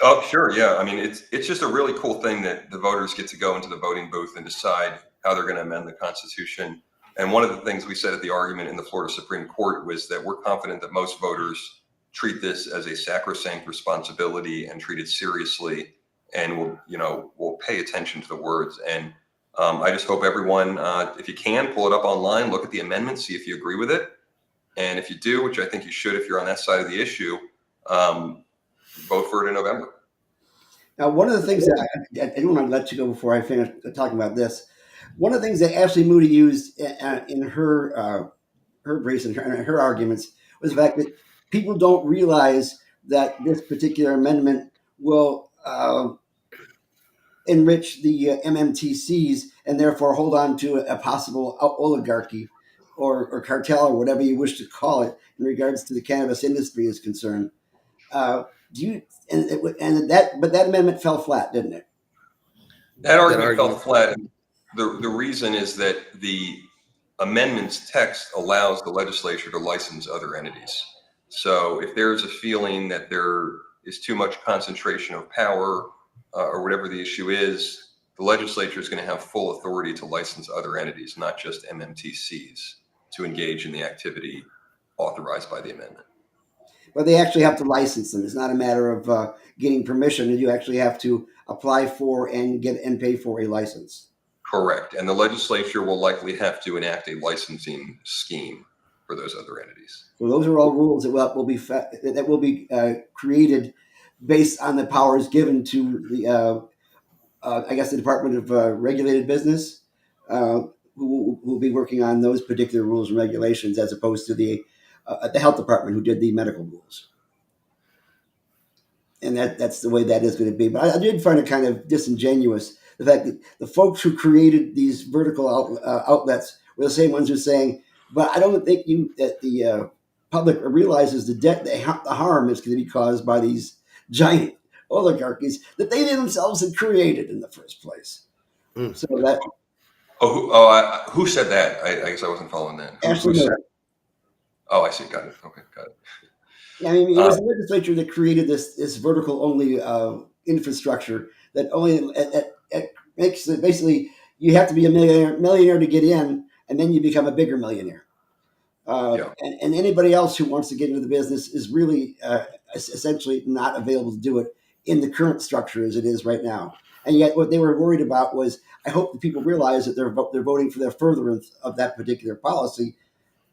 Speaker 2: Oh, sure. Yeah. I mean, it's just a really cool thing that the voters get to go into the voting booth and decide how they're going to amend the Constitution. And one of the things we said at the argument in the Florida Supreme Court was that we're confident that most voters treat this as a sacrosanct responsibility and treat it seriously, and we'll pay attention to the words. And I just hope everyone, if you can, pull it up online, look at the amendment, see if you agree with it. And if you do, which I think you should if you're on that side of the issue, vote for it in November.
Speaker 1: Now, one of the things that I don't want to let you go before I finish talking about this. One of the things that Ashley Moody used in her briefs and her arguments was the fact that people don't realize that this particular amendment will enrich the MMTCs and therefore hold on to a possible oligarchy or cartel or whatever you wish to call it in regards to the cannabis industry is concerned. But that amendment fell flat, didn't it?
Speaker 2: That argument fell flat. The reason is that the amendment's text allows the legislature to license other entities. So if there's a feeling that there is too much concentration of power or whatever the issue is, the legislature is going to have full authority to license other entities, not just MMTCs, to engage in the activity authorized by the amendment.
Speaker 1: But they actually have to license them. It's not a matter of getting permission. You actually have to apply for and get and pay for a license.
Speaker 2: Correct. And the legislature will likely have to enact a licensing scheme for those other entities.
Speaker 1: So those are all rules that will be created based on the powers given to the I guess the Department of Regulated Business, who will be working on those particular rules and regulations, as opposed to the health department, who did the medical rules. And that's the way that is going to be. But I did find it kind of disingenuous, the fact that the folks who created these vertical outlets were the same ones who are saying, but I don't think that the public realizes the harm is going to be caused by these giant oligarchies that they themselves had created in the first place. So that.
Speaker 2: Who said that? I guess I wasn't following that.
Speaker 1: Who said?
Speaker 2: Oh, I see. Got it. Okay, got it.
Speaker 1: Yeah, I mean, it was the legislature that created this vertical only infrastructure that only it makes it basically you have to be a millionaire to get in, and then you become a bigger millionaire. And anybody else who wants to get into the business is really essentially not available to do it in the current structure as it is right now. And yet what they were worried about was, I hope that people realize that they're voting for the furtherance of that particular policy.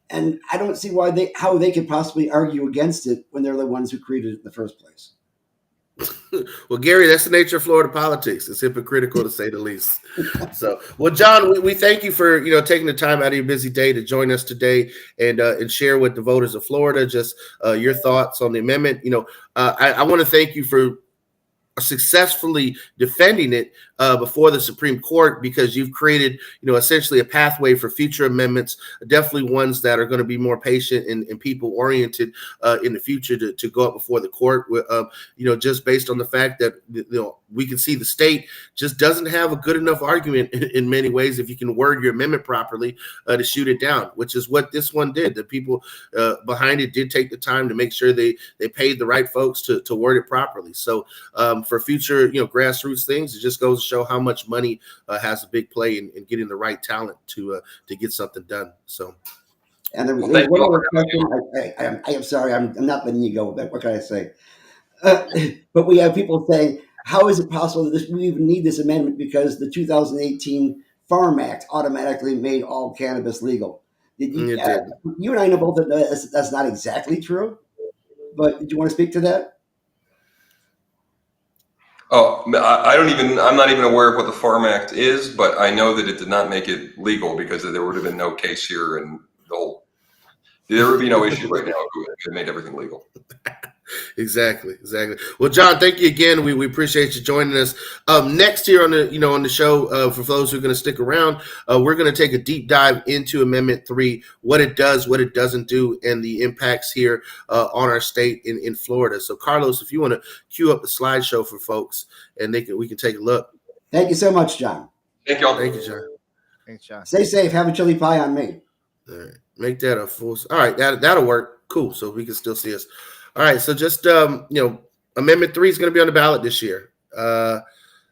Speaker 1: And I don't see how they could possibly argue against it when they're the ones who created it in the first place.
Speaker 4: Well, Gary, that's the nature of Florida politics. It's hypocritical to say the least. So, well, John, we thank you for taking the time out of your busy day to join us today and share with the voters of Florida just your thoughts on the amendment. I want to thank you for successfully defending it before the Supreme Court, because you've created, essentially a pathway for future amendments, definitely ones that are going to be more patient and people oriented in the future to go up before the court. Just based on the fact that we can see the state just doesn't have a good enough argument in many ways if you can word your amendment properly to shoot it down, which is what this one did. The people behind it did take the time to make sure they paid the right folks to word it properly. So for future grassroots things, it just goes to show how much money has a big play in getting the right talent to get something done. So,
Speaker 1: and there was one other question. I am sorry, I'm not letting you go. What can I say? But we have people saying, how is it possible that we even need this amendment, because the 2018 Farm Act automatically made all cannabis legal? You and I know both that that's not exactly true, but did you want to speak to that?
Speaker 2: Oh, I'm not even aware of what the Farm Act is, but I know that it did not make it legal, because there would have been no case here, and there would be no issue right now if it made everything legal.
Speaker 4: Exactly. Well, John, thank you again. We appreciate you joining us. Next here on the show, for those who are going to stick around, we're going to take a deep dive into Amendment 3, what it does, what it doesn't do, and the impacts here on our state in Florida. So, Carlos, if you want to cue up the slideshow for folks, and we can take a look.
Speaker 1: Thank you so much, John.
Speaker 2: Thank you all.
Speaker 4: Thank you, John.
Speaker 3: Thanks, John.
Speaker 1: Stay safe. Have a chili pie on me.
Speaker 4: All right, make that a full. All right, that'll work. Cool. So we can still see us. All right, so just Amendment 3 is going to be on the ballot this year.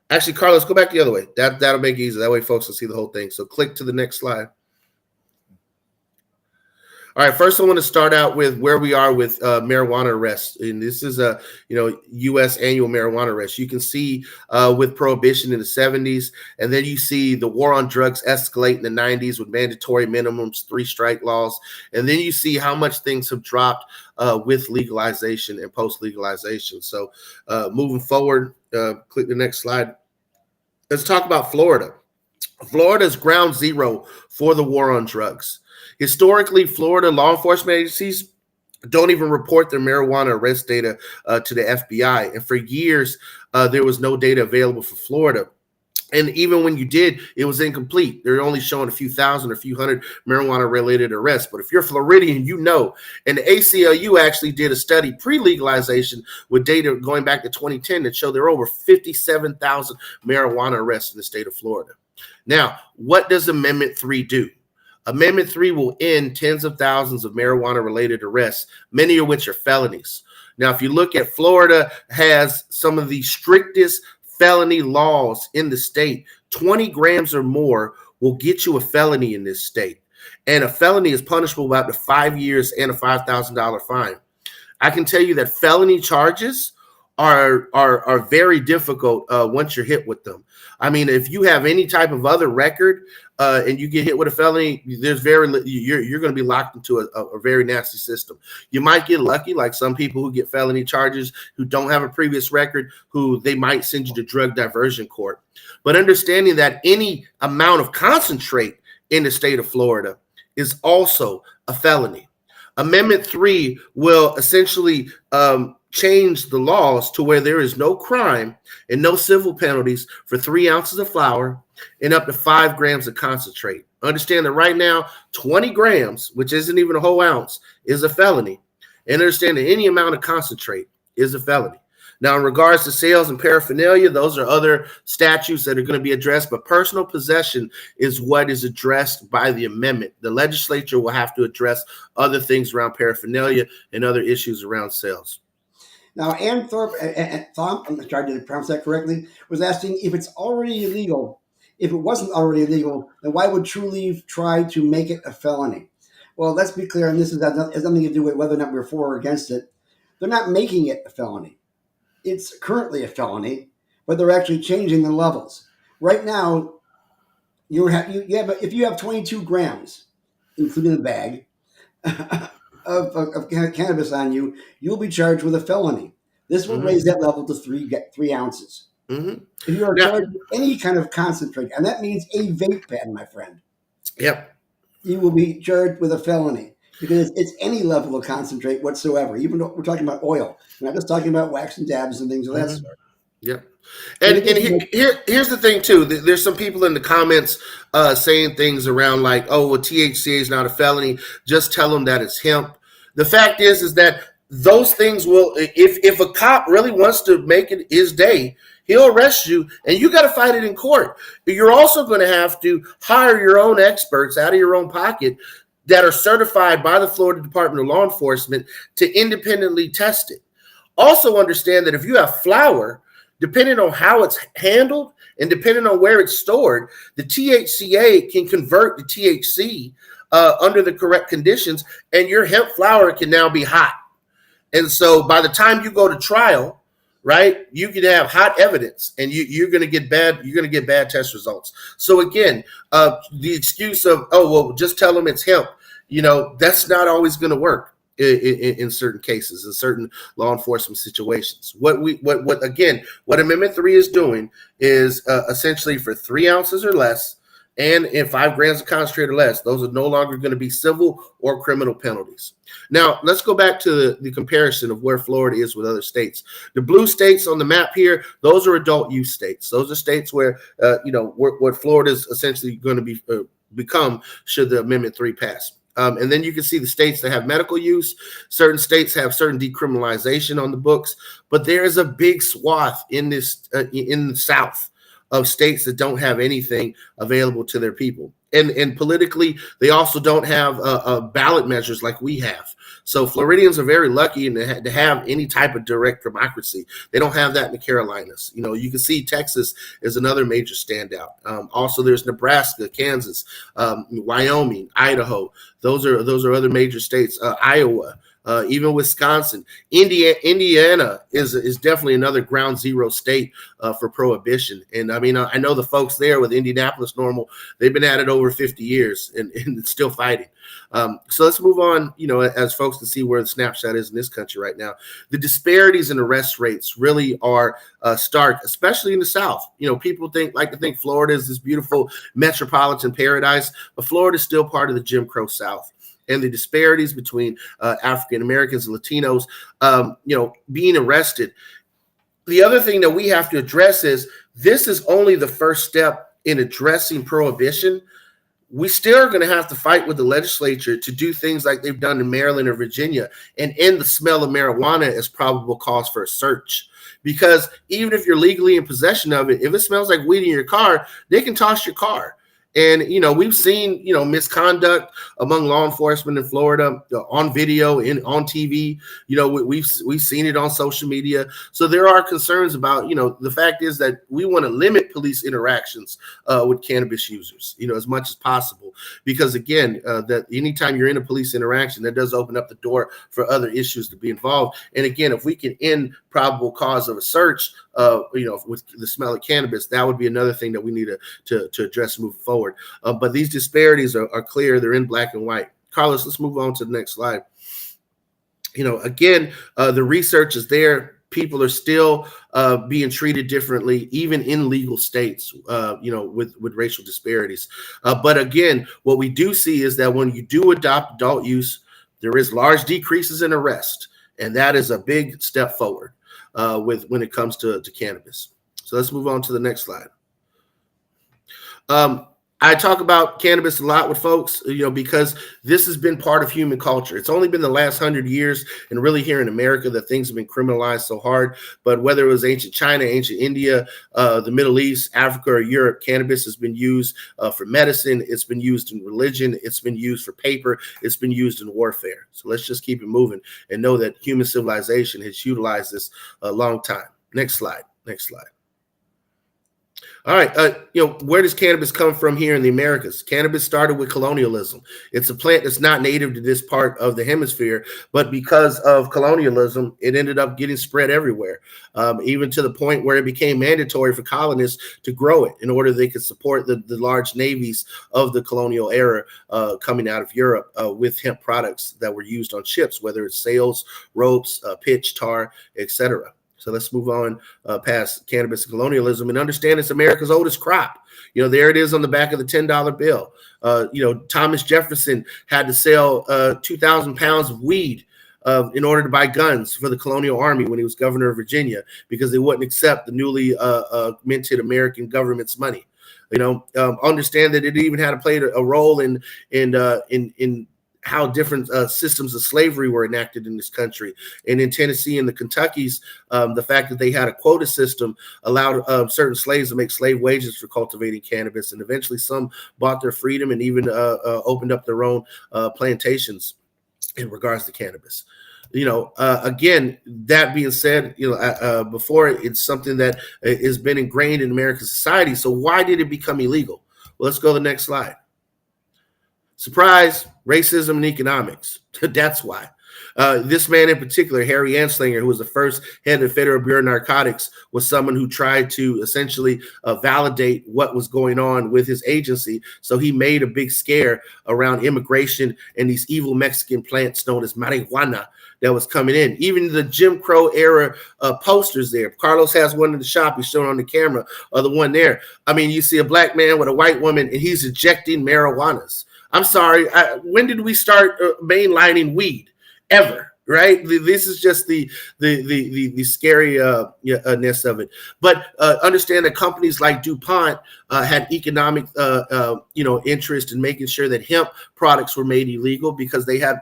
Speaker 4: Actually, Carlos, go back the other way. That'll make it easy. That way, folks can see the whole thing. So click to the next slide. All right, first I want to start out with where we are with marijuana arrests, and this is a U.S. annual marijuana arrest. You can see with prohibition in the 70s, and then you see the war on drugs escalate in the 90s with mandatory minimums, 3-strike laws, and then you see how much things have dropped with legalization and post-legalization. So moving forward, click the next slide. Let's talk about Florida. Florida is ground zero for the war on drugs. Historically, Florida law enforcement agencies don't even report their marijuana arrest data to the FBI. And for years, there was no data available for Florida. And even when you did, it was incomplete. They're only showing a few thousand or a few hundred marijuana-related arrests. But if you're Floridian, and the ACLU actually did a study pre-legalization with data going back to 2010 that showed there are over 57,000 marijuana arrests in the state of Florida. Now, what does Amendment 3 do? Amendment 3 will end tens of thousands of marijuana-related arrests, many of which are felonies. Now, if you look at Florida, has some of the strictest felony laws in the state. 20 grams or more will get you a felony in this state. And a felony is punishable by up to 5 years and a $5,000 fine. I can tell you that felony charges are very difficult once you're hit with them. I mean, if you have any type of other record and you get hit with a felony, there's you're going to be locked into a very nasty system. You might get lucky, like some people who get felony charges who don't have a previous record, who they might send you to drug diversion court. But understanding that any amount of concentrate in the state of Florida is also a felony. Amendment 3 will essentially change the laws to where there is no crime and no civil penalties for 3 ounces of flour and up to 5 grams of concentrate. Understand that right now, 20 grams, which isn't even a whole ounce, is a felony. And understand that any amount of concentrate is a felony. Now, in regards to sales and paraphernalia, those are other statutes that are going to be addressed, but personal possession is what is addressed by the amendment. The legislature will have to address other things around paraphernalia and other issues around sales.
Speaker 1: Now, Ann Thorpe, I'm trying to pronounce that correctly, was asking if it's already illegal. If it wasn't already illegal, then why would True Leave try to make it a felony? Well, let's be clear, and this has nothing to do with whether or not we're for or against it. They're not making it a felony. It's currently a felony, but they're actually changing the levels. Right now, if you have 22 grams, including the bag, of cannabis on you, you'll be charged with a felony. This will raise that level to 3 ounces.
Speaker 4: Mm-hmm.
Speaker 1: If you are charged with any kind of concentrate, and that means a vape pen, my friend.
Speaker 4: Yep.
Speaker 1: You will be charged with a felony because it's any level of concentrate whatsoever. Even though we're talking about oil, we're not just talking about wax and dabs and things of that sort.
Speaker 4: Yep. And here's the thing too. There's some people in the comments saying things around like, "Oh, well, THCA is not a felony. Just tell them that it's hemp." The fact is that those things will, if a cop really wants to make it his day, he'll arrest you, and you got to fight it in court. But you're also going to have to hire your own experts out of your own pocket that are certified by the Florida Department of Law Enforcement to independently test it. Also understand that if you have flour, depending on how it's handled and depending on where it's stored, the THCA can convert the THC under the correct conditions, and your hemp flour can now be hot. And so by the time you go to trial, right, you can have hot evidence, and you're going to get bad test results. So again, the excuse of, oh, well, just tell them it's hemp, that's not always going to work in certain cases, in certain law enforcement situations. What Amendment 3 is doing is essentially for 3 ounces or less, and in 5 grams of concentrate or less, those are no longer going to be civil or criminal penalties. Now, let's go back to the comparison of where Florida is with other states. The blue states on the map here, those are adult use states. Those are states where, what Florida is essentially going to become should the Amendment 3 pass. And then you can see the states that have medical use. Certain states have certain decriminalization on the books, but there is a big swath in this in the South of states that don't have anything available to their people. And politically, they also don't have ballot measures like we have. So Floridians are very lucky to have any type of direct democracy. They don't have that in the Carolinas. You can see Texas is another major standout. Also, there's Nebraska, Kansas, Wyoming, Idaho. Those are other major states. Iowa. Even Wisconsin, Indiana is definitely another ground zero state for prohibition. And I mean, I know the folks there with Indianapolis NORML, they've been at it over 50 years and still fighting. So let's move on, as folks to see where the snapshot is in this country right now. The disparities in arrest rates really are stark, especially in the South. People like to think Florida is this beautiful metropolitan paradise, but Florida is still part of the Jim Crow South. And the disparities between African Americans and Latinos, being arrested. The other thing that we have to address is this is only the first step in addressing prohibition. We still are going to have to fight with the legislature to do things like they've done in Maryland or Virginia and end the smell of marijuana as probable cause for a search. Because even if you're legally in possession of it, if it smells like weed in your car, they can toss your car. And, we've seen, misconduct among law enforcement in Florida on video and on TV. We've seen it on social media. So there are concerns about, the fact is that we want to limit police interactions with cannabis users, as much as possible. Because again, that anytime you're in a police interaction, that does open up the door for other issues to be involved. And again, if we can end probable cause of a search, with the smell of cannabis, that would be another thing that we need to address moving forward. But these disparities are clear. They're in black and white. Carlos, let's move on to the next slide. Again, the research is there. People are still being treated differently, even in legal states, with racial disparities. But again, what we do see is that when you do adopt adult use, there is large decreases in arrest. And that is a big step forward when it comes to cannabis. So let's move on to the next slide. I talk about cannabis a lot with folks, because this has been part of human culture. It's only been the last 100 years, and really here in America, that things have been criminalized so hard. But whether it was ancient China, ancient India, the Middle East, Africa, or Europe, cannabis has been used for medicine. It's been used in religion. It's been used for paper. It's been used in warfare. So let's just keep it moving and know that human civilization has utilized this a long time. Next slide. Next slide. All right. Where does cannabis come from here in the Americas? Cannabis started with colonialism. It's a plant that's not native to this part of the hemisphere, but because of colonialism, it ended up getting spread everywhere, even to the point where it became mandatory for colonists to grow it in order they could support the large navies of the colonial era coming out of Europe with hemp products that were used on ships, whether it's sails, ropes, pitch, tar, etc. So let's move on past cannabis and colonialism and understand it's America's oldest crop. There it is on the back of the $10 bill. Thomas Jefferson had to sell 2,000 pounds of weed in order to buy guns for the colonial army when he was governor of Virginia, because they wouldn't accept the newly minted American government's money. Understand that it even had to play a role in how different systems of slavery were enacted in this country. And in Tennessee and the Kentuckys, the fact that they had a quota system allowed certain slaves to make slave wages for cultivating cannabis. And eventually some bought their freedom and even opened up their own plantations in regards to cannabis. Again, that being said, before, it's something that has been ingrained in American society. So why did it become illegal? Well, let's go to the next slide. Surprise, racism and economics. That's why. This man in particular, Harry Anslinger, who was the first head of the Federal Bureau of Narcotics, was someone who tried to essentially validate what was going on with his agency. So he made a big scare around immigration and these evil Mexican plants known as marijuana that was coming in. Even the Jim Crow era posters there. Carlos has one in the shop. He's showing on the camera, or the one there. I mean, you see a black man with a white woman, and he's injecting marijuanas. I'm sorry. When did we start mainlining weed? Ever, right? This is just the scariness of it. But understand that companies like DuPont had economic, interest in making sure that hemp products were made illegal because they had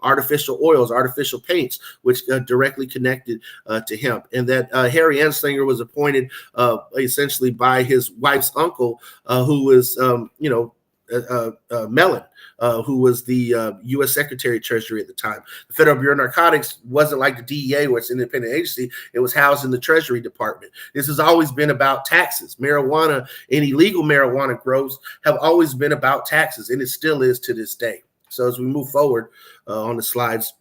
Speaker 4: artificial oils, artificial paints, which directly connected to hemp. And that Harry Anslinger was appointed essentially by his wife's uncle, who was, Mellon, who was the U.S. Secretary of Treasury at the time. The Federal Bureau of Narcotics wasn't like the DEA, where it's an independent agency. It was housed in the Treasury Department. This has always been about taxes. Marijuana and illegal marijuana grows have always been about taxes, and it still is to this day. So as we move forward on the slides,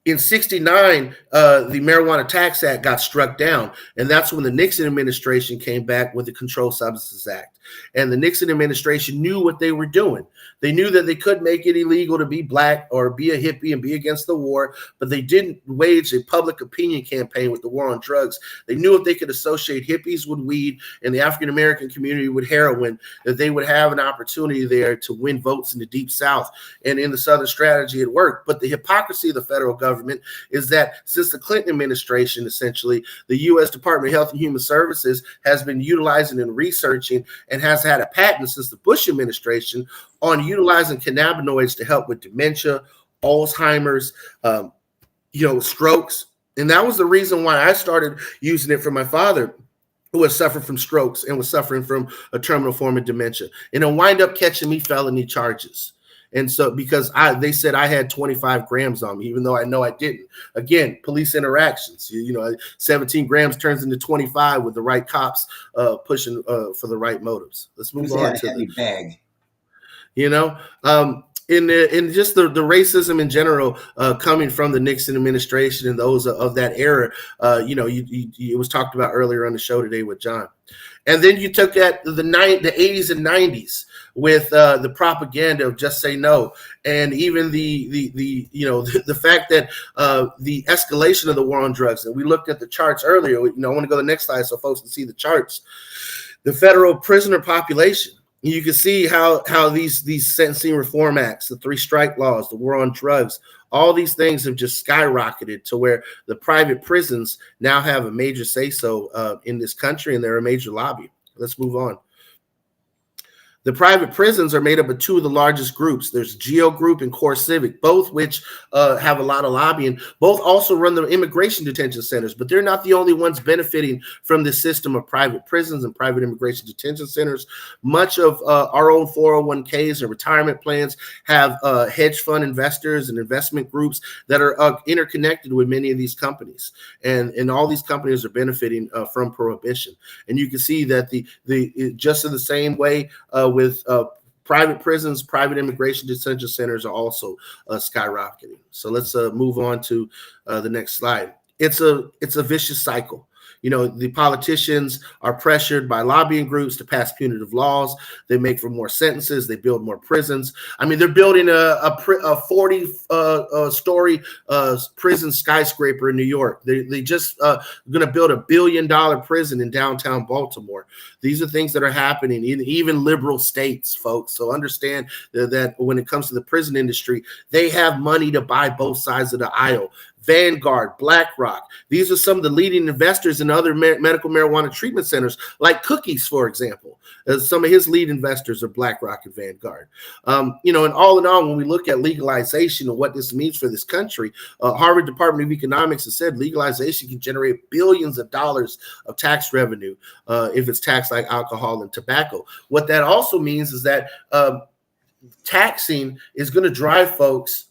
Speaker 4: in 1969, the Marijuana Tax Act got struck down, and that's when the Nixon administration came back with the Controlled Substances Act. And the Nixon administration knew what they were doing. They knew that they could make it illegal to be black or be a hippie and be against the war, but they didn't wage a public opinion campaign with the war on drugs. They knew if they could associate hippies with weed and the African-American community with heroin, that they would have an opportunity there to win votes in the Deep South. And in the Southern strategy, it worked. But the hypocrisy of the federal government is that since the Clinton administration, essentially, the U.S. Department of Health and Human Services has been utilizing and researching and has had a patent since the Bush administration on utilizing cannabinoids to help with dementia, Alzheimer's, strokes. And that was the reason why I started using it for my father. who had suffered from strokes and was suffering from a terminal form of dementia, and then wind up catching me felony charges. And so, because they said I had 25 grams on me, even though I know I didn't. Again, police interactions. 17 grams turns into 25 with the right cops pushing for the right motives. Let's move on to the
Speaker 1: bag.
Speaker 4: In just the racism in general coming from the Nixon administration and those of that era, it was talked about earlier on the show today with John. And then you took at the 80s and 90s with the propaganda of just say no, and even the fact that the escalation of the war on drugs. And we looked at the charts earlier. I want to go to the next slide so folks can see the charts. The federal prisoner population. You can see how these sentencing reform acts, the 3 strike laws, the war on drugs, all these things have just skyrocketed to where the private prisons now have a major say-so in this country, and they're a major lobby. Let's move on. The private prisons are made up of 2 of the largest groups. There's Geo Group and Core Civic, both which have a lot of lobbying. Both also run the immigration detention centers, but they're not the only ones benefiting from this system of private prisons and private immigration detention centers. Much of our own 401ks and retirement plans have hedge fund investors and investment groups that are interconnected with many of these companies. And all these companies are benefiting from prohibition. And you can see that just in the same way with private prisons, private immigration detention centers are also skyrocketing. So let's move on to the next slide. It's a vicious cycle. The politicians are pressured by lobbying groups to pass punitive laws. They make for more sentences. They build more prisons. I mean, they're building a 40-story prison skyscraper in New York. They just going to build $1 billion prison in downtown Baltimore. These are things that are happening in even liberal states, folks. So understand that when it comes to the prison industry, they have money to buy both sides of the aisle. Vanguard, BlackRock. These are some of the leading investors in other medical marijuana treatment centers, like Cookies, for example. Some of his lead investors are BlackRock and Vanguard. And all in all, when we look at legalization and what this means for this country, Harvard Department of Economics has said legalization can generate billions of dollars of tax revenue if it's taxed like alcohol and tobacco. What that also means is that taxing is going to drive folks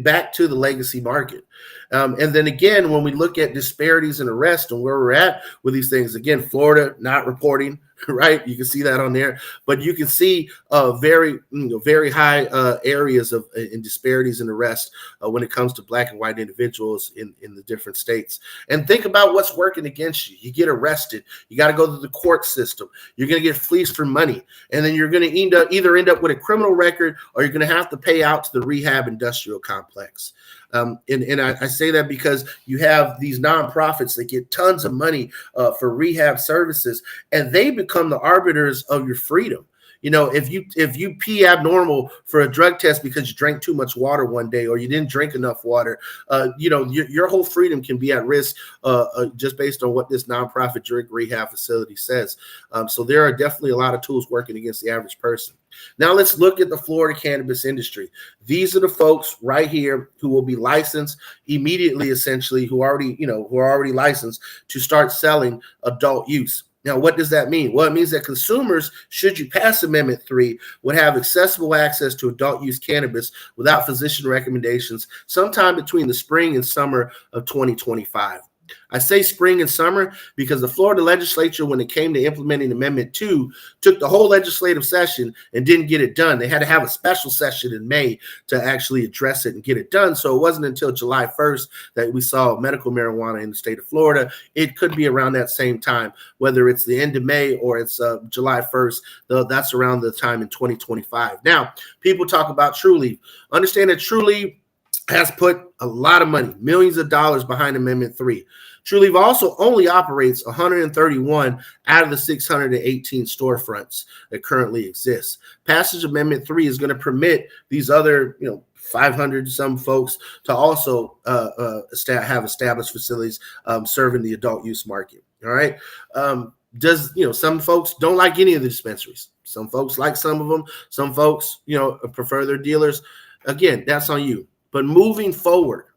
Speaker 4: back to the legacy market. And then again, when we look at disparities in arrest and where we're at with these things, again, Florida not reporting, right? You can see that on there, but you can see very high areas of in disparities in arrest when it comes to Black and white individuals in the different states. And think about what's working against you. You get arrested. You got to go to the court system. You're going to get fleeced for money. And then you're going to either end up with a criminal record, or you're going to have to pay out to the rehab industrial complex. And I say that because you have these nonprofits that get tons of money for rehab services, and they become the arbiters of your freedom. If you pee abnormal for a drug test because you drank too much water one day, or you didn't drink enough water, your whole freedom can be at risk just based on what this nonprofit drug rehab facility says. So there are definitely a lot of tools working against the average person. Now let's look at the Florida cannabis industry. These are the folks right here who will be licensed immediately, essentially, who are already licensed to start selling adult use. Now, what does that mean? Well, it means that consumers, should you pass Amendment 3, would have accessible access to adult use cannabis without physician recommendations sometime between the spring and summer of 2025. I say spring and summer because the Florida legislature, when it came to implementing Amendment 2, took the whole legislative session and didn't get it done. They had to have a special session in May to actually address it and get it done. So it wasn't until July 1st that we saw medical marijuana in the state of Florida. It could be around that same time, whether it's the end of May or it's July 1st, though that's around the time in 2025. Now, people talk about Trulieve. Understand that Trulieve has put a lot of money, millions of dollars behind Amendment 3. Trulieve also only operates 131 out of the 618 storefronts that currently exist. Passage of Amendment 3 is going to permit these other, 500 some folks to also have established facilities serving the adult use market. All right. Some folks don't like any of the dispensaries. Some folks like some of them. Some folks, prefer their dealers. Again, that's on you. But moving forward,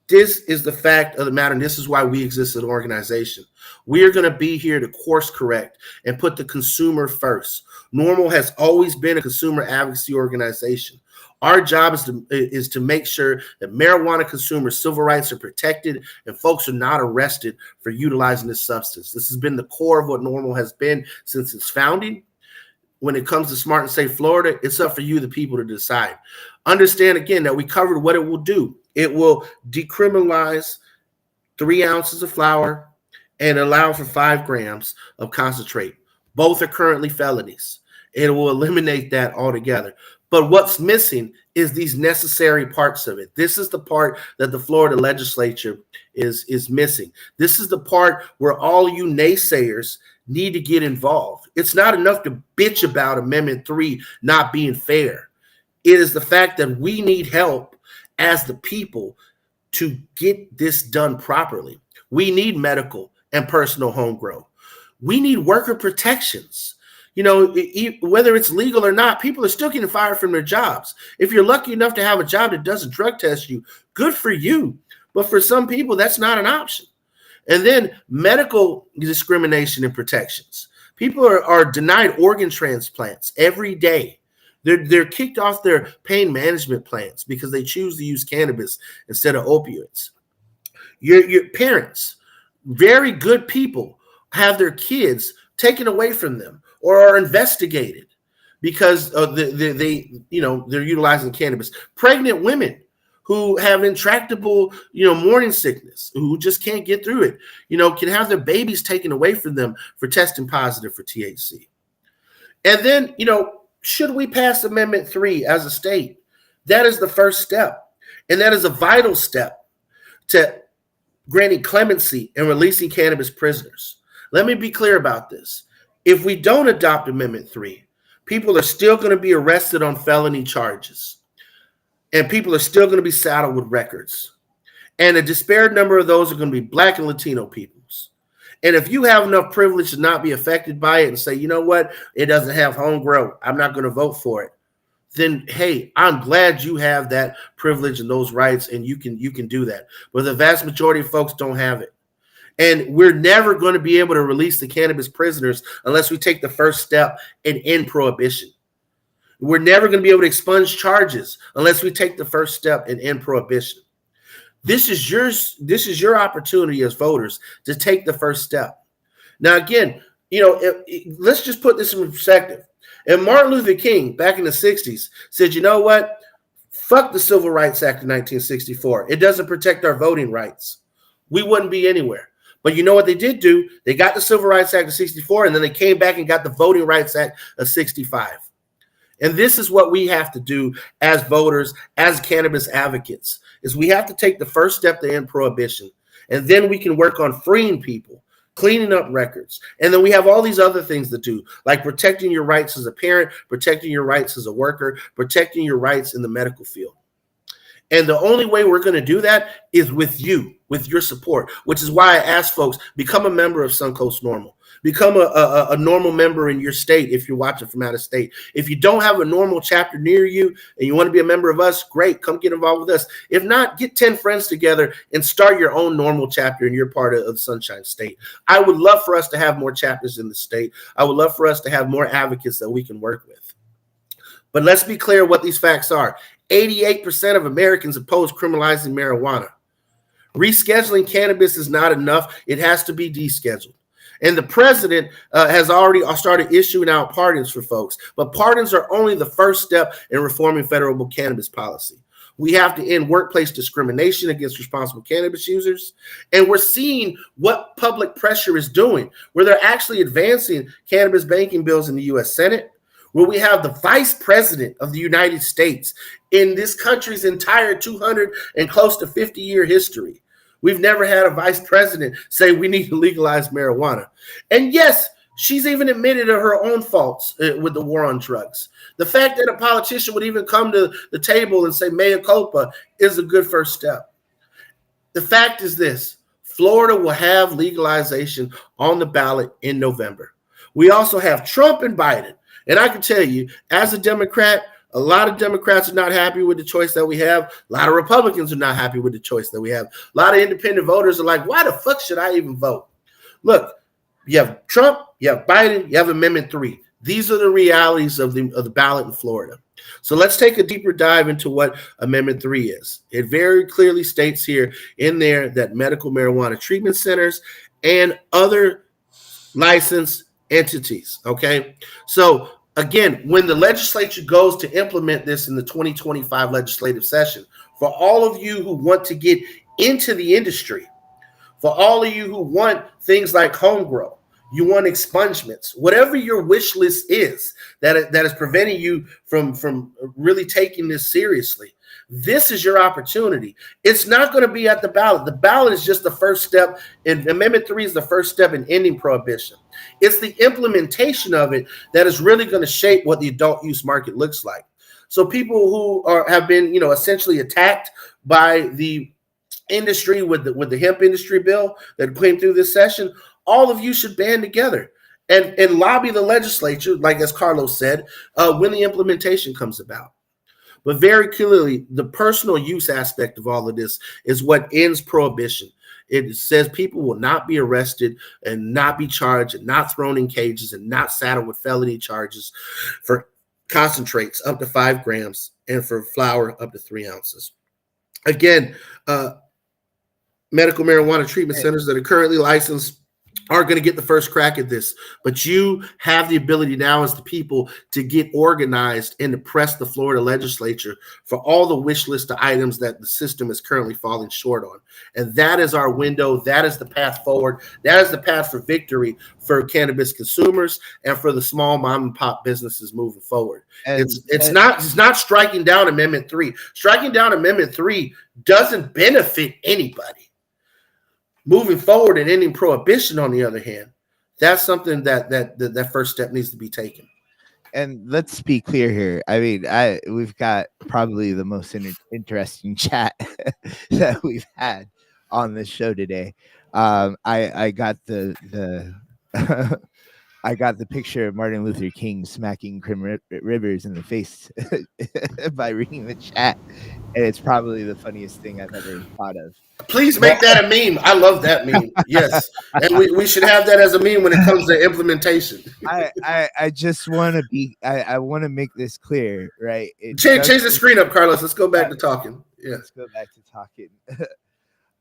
Speaker 4: This is the fact of the matter, and this is why we exist as an organization. We are going to be here to course correct and put the consumer first. NORML has always been a consumer advocacy organization. Our job is to make sure that marijuana consumers' civil rights are protected and folks are not arrested for utilizing this substance. This has been the core of what NORML has been since its founding. When it comes to Smart and Safe Florida, it's up for you, the people, to decide. Understand, again, that we covered what it will do. It will decriminalize 3 ounces of flour and allow for 5 grams of concentrate. Both are currently felonies. It will eliminate that altogether. But what's missing is these necessary parts of it. This is the part that the Florida legislature is missing. This is the part where all you naysayers need to get involved. It's not enough to bitch about Amendment 3 not being fair. It is the fact that we need help as the people to get this done properly. We need medical and personal home grow. We need worker protections. You know, whether it's legal or not, people are still getting fired from their jobs. If you're lucky enough to have a job that doesn't drug test you, good for you. But for some people, that's not an option. And then medical discrimination and protections. People are denied organ transplants every day. They're kicked off their pain management plans because they choose to use cannabis instead of opioids. Your parents, very good people, have their kids taken away from them or are investigated because they're utilizing cannabis. Pregnant women who have intractable, morning sickness, who just can't get through it, can have their babies taken away from them for testing positive for THC. And then, should we pass Amendment 3 as a state? That is the first step. And that is a vital step to granting clemency and releasing cannabis prisoners. Let me be clear about this. If we don't adopt Amendment 3, people are still going to be arrested on felony charges. And people are still going to be saddled with records. And a disparate number of those are going to be Black and Latino peoples. And if you have enough privilege to not be affected by it and say, you know what, it doesn't have home grow, I'm not going to vote for it, then, hey, I'm glad you have that privilege and those rights, and you can do that. But the vast majority of folks don't have it. And we're never going to be able to release the cannabis prisoners unless we take the first step and end prohibition. We're never going to be able to expunge charges unless we take the first step and end prohibition. This is your opportunity as voters to take the first step. Now, again, let's just put this in perspective. And Martin Luther King, back in the 60s, said, you know what? Fuck the Civil Rights Act of 1964. It doesn't protect our voting rights. We wouldn't be anywhere. But you know what they did do? They got the Civil Rights Act of 64, and then they came back and got the Voting Rights Act of 65. And this is what we have to do as voters, as cannabis advocates, is we have to take the first step to end prohibition. And then we can work on freeing people, cleaning up records. And then we have all these other things to do, like protecting your rights as a parent, protecting your rights as a worker, protecting your rights in the medical field. And the only way we're going to do that is with you, with your support, which is why I ask folks, become a member of Suncoast NORML. Become a NORML member in your state if you're watching from out of state. If you don't have a NORML chapter near you and you want to be a member of us, great, come get involved with us. If not, get 10 friends together and start your own NORML chapter in your part of the Sunshine State. I would love for us to have more chapters in the state. I would love for us to have more advocates that we can work with. But let's be clear what these facts are. 88% of Americans oppose criminalizing marijuana. Rescheduling cannabis is not enough. It has to be descheduled. And the president has already started issuing out pardons for folks. But pardons are only the first step in reforming federal cannabis policy. We have to end workplace discrimination against responsible cannabis users. And we're seeing what public pressure is doing, where they're actually advancing cannabis banking bills in the U.S. Senate, where we have the vice president of the United States in this country's entire 200 and close to 50-year history. We've never had a vice president say we need to legalize marijuana. And yes, she's even admitted to her own faults with the war on drugs. The fact that a politician would even come to the table and say mea culpa is a good first step. The fact is this: Florida will have legalization on the ballot in November. We also have Trump and Biden. And I can tell you, as a Democrat, A lot of Democrats are not happy with the choice that we have. A lot of Republicans are not happy with the choice that we have. A lot of independent voters are like, why the fuck should I even vote? Look, you have Trump, you have Biden, you have Amendment 3. These are the realities of the ballot in Florida. So let's take a deeper dive into what Amendment 3 is. It very clearly states here in there that medical marijuana treatment centers and other licensed entities, okay? So again, when the legislature goes to implement this in the 2025 legislative session, for all of you who want to get into the industry, for all of you who want things like home grow, you want expungements, whatever your wish list is that is preventing you from really taking this seriously, this is your opportunity. It's not going to be at the ballot. The ballot is just the first step, and Amendment 3 is the first step in ending prohibition. It's the implementation of it that is really going to shape what the adult use market looks like. So people who have been, essentially attacked by the industry with the hemp industry bill that came through this session, all of you should band together and lobby the legislature, like as Carlos said, when the implementation comes about. But very clearly, the personal use aspect of all of this is what ends prohibition. It says people will not be arrested and not be charged and not thrown in cages and not saddled with felony charges for concentrates up to 5 grams and for flour up to 3 ounces. Again, medical marijuana treatment centers that are currently licensed are going to get the first crack at this, but you have the ability now as the people to get organized and to press the Florida legislature for all the wish list of items that the system is currently falling short on. And that is our window. That is the path forward. That is the path for victory for cannabis consumers and for the small mom and pop businesses moving forward. And it's not striking down Amendment 3. Striking down Amendment 3 doesn't benefit anybody. Moving forward and ending prohibition, on the other hand, that's something that first step needs to be taken.
Speaker 3: And let's be clear here. I mean, we've got probably the most interesting chat that we've had on this show today. I got the I got the picture of Martin Luther King smacking Krim Rivers in the face by reading the chat, and it's probably the funniest thing I've ever thought of.
Speaker 4: Please make that a meme. I love that meme. Yes. And we should have that as a meme when it comes to implementation.
Speaker 3: I just want to be, I want to make this clear, right?
Speaker 4: Change the screen up, Carlos. Let's go back to talking. Yeah.
Speaker 3: Let's go back to talking.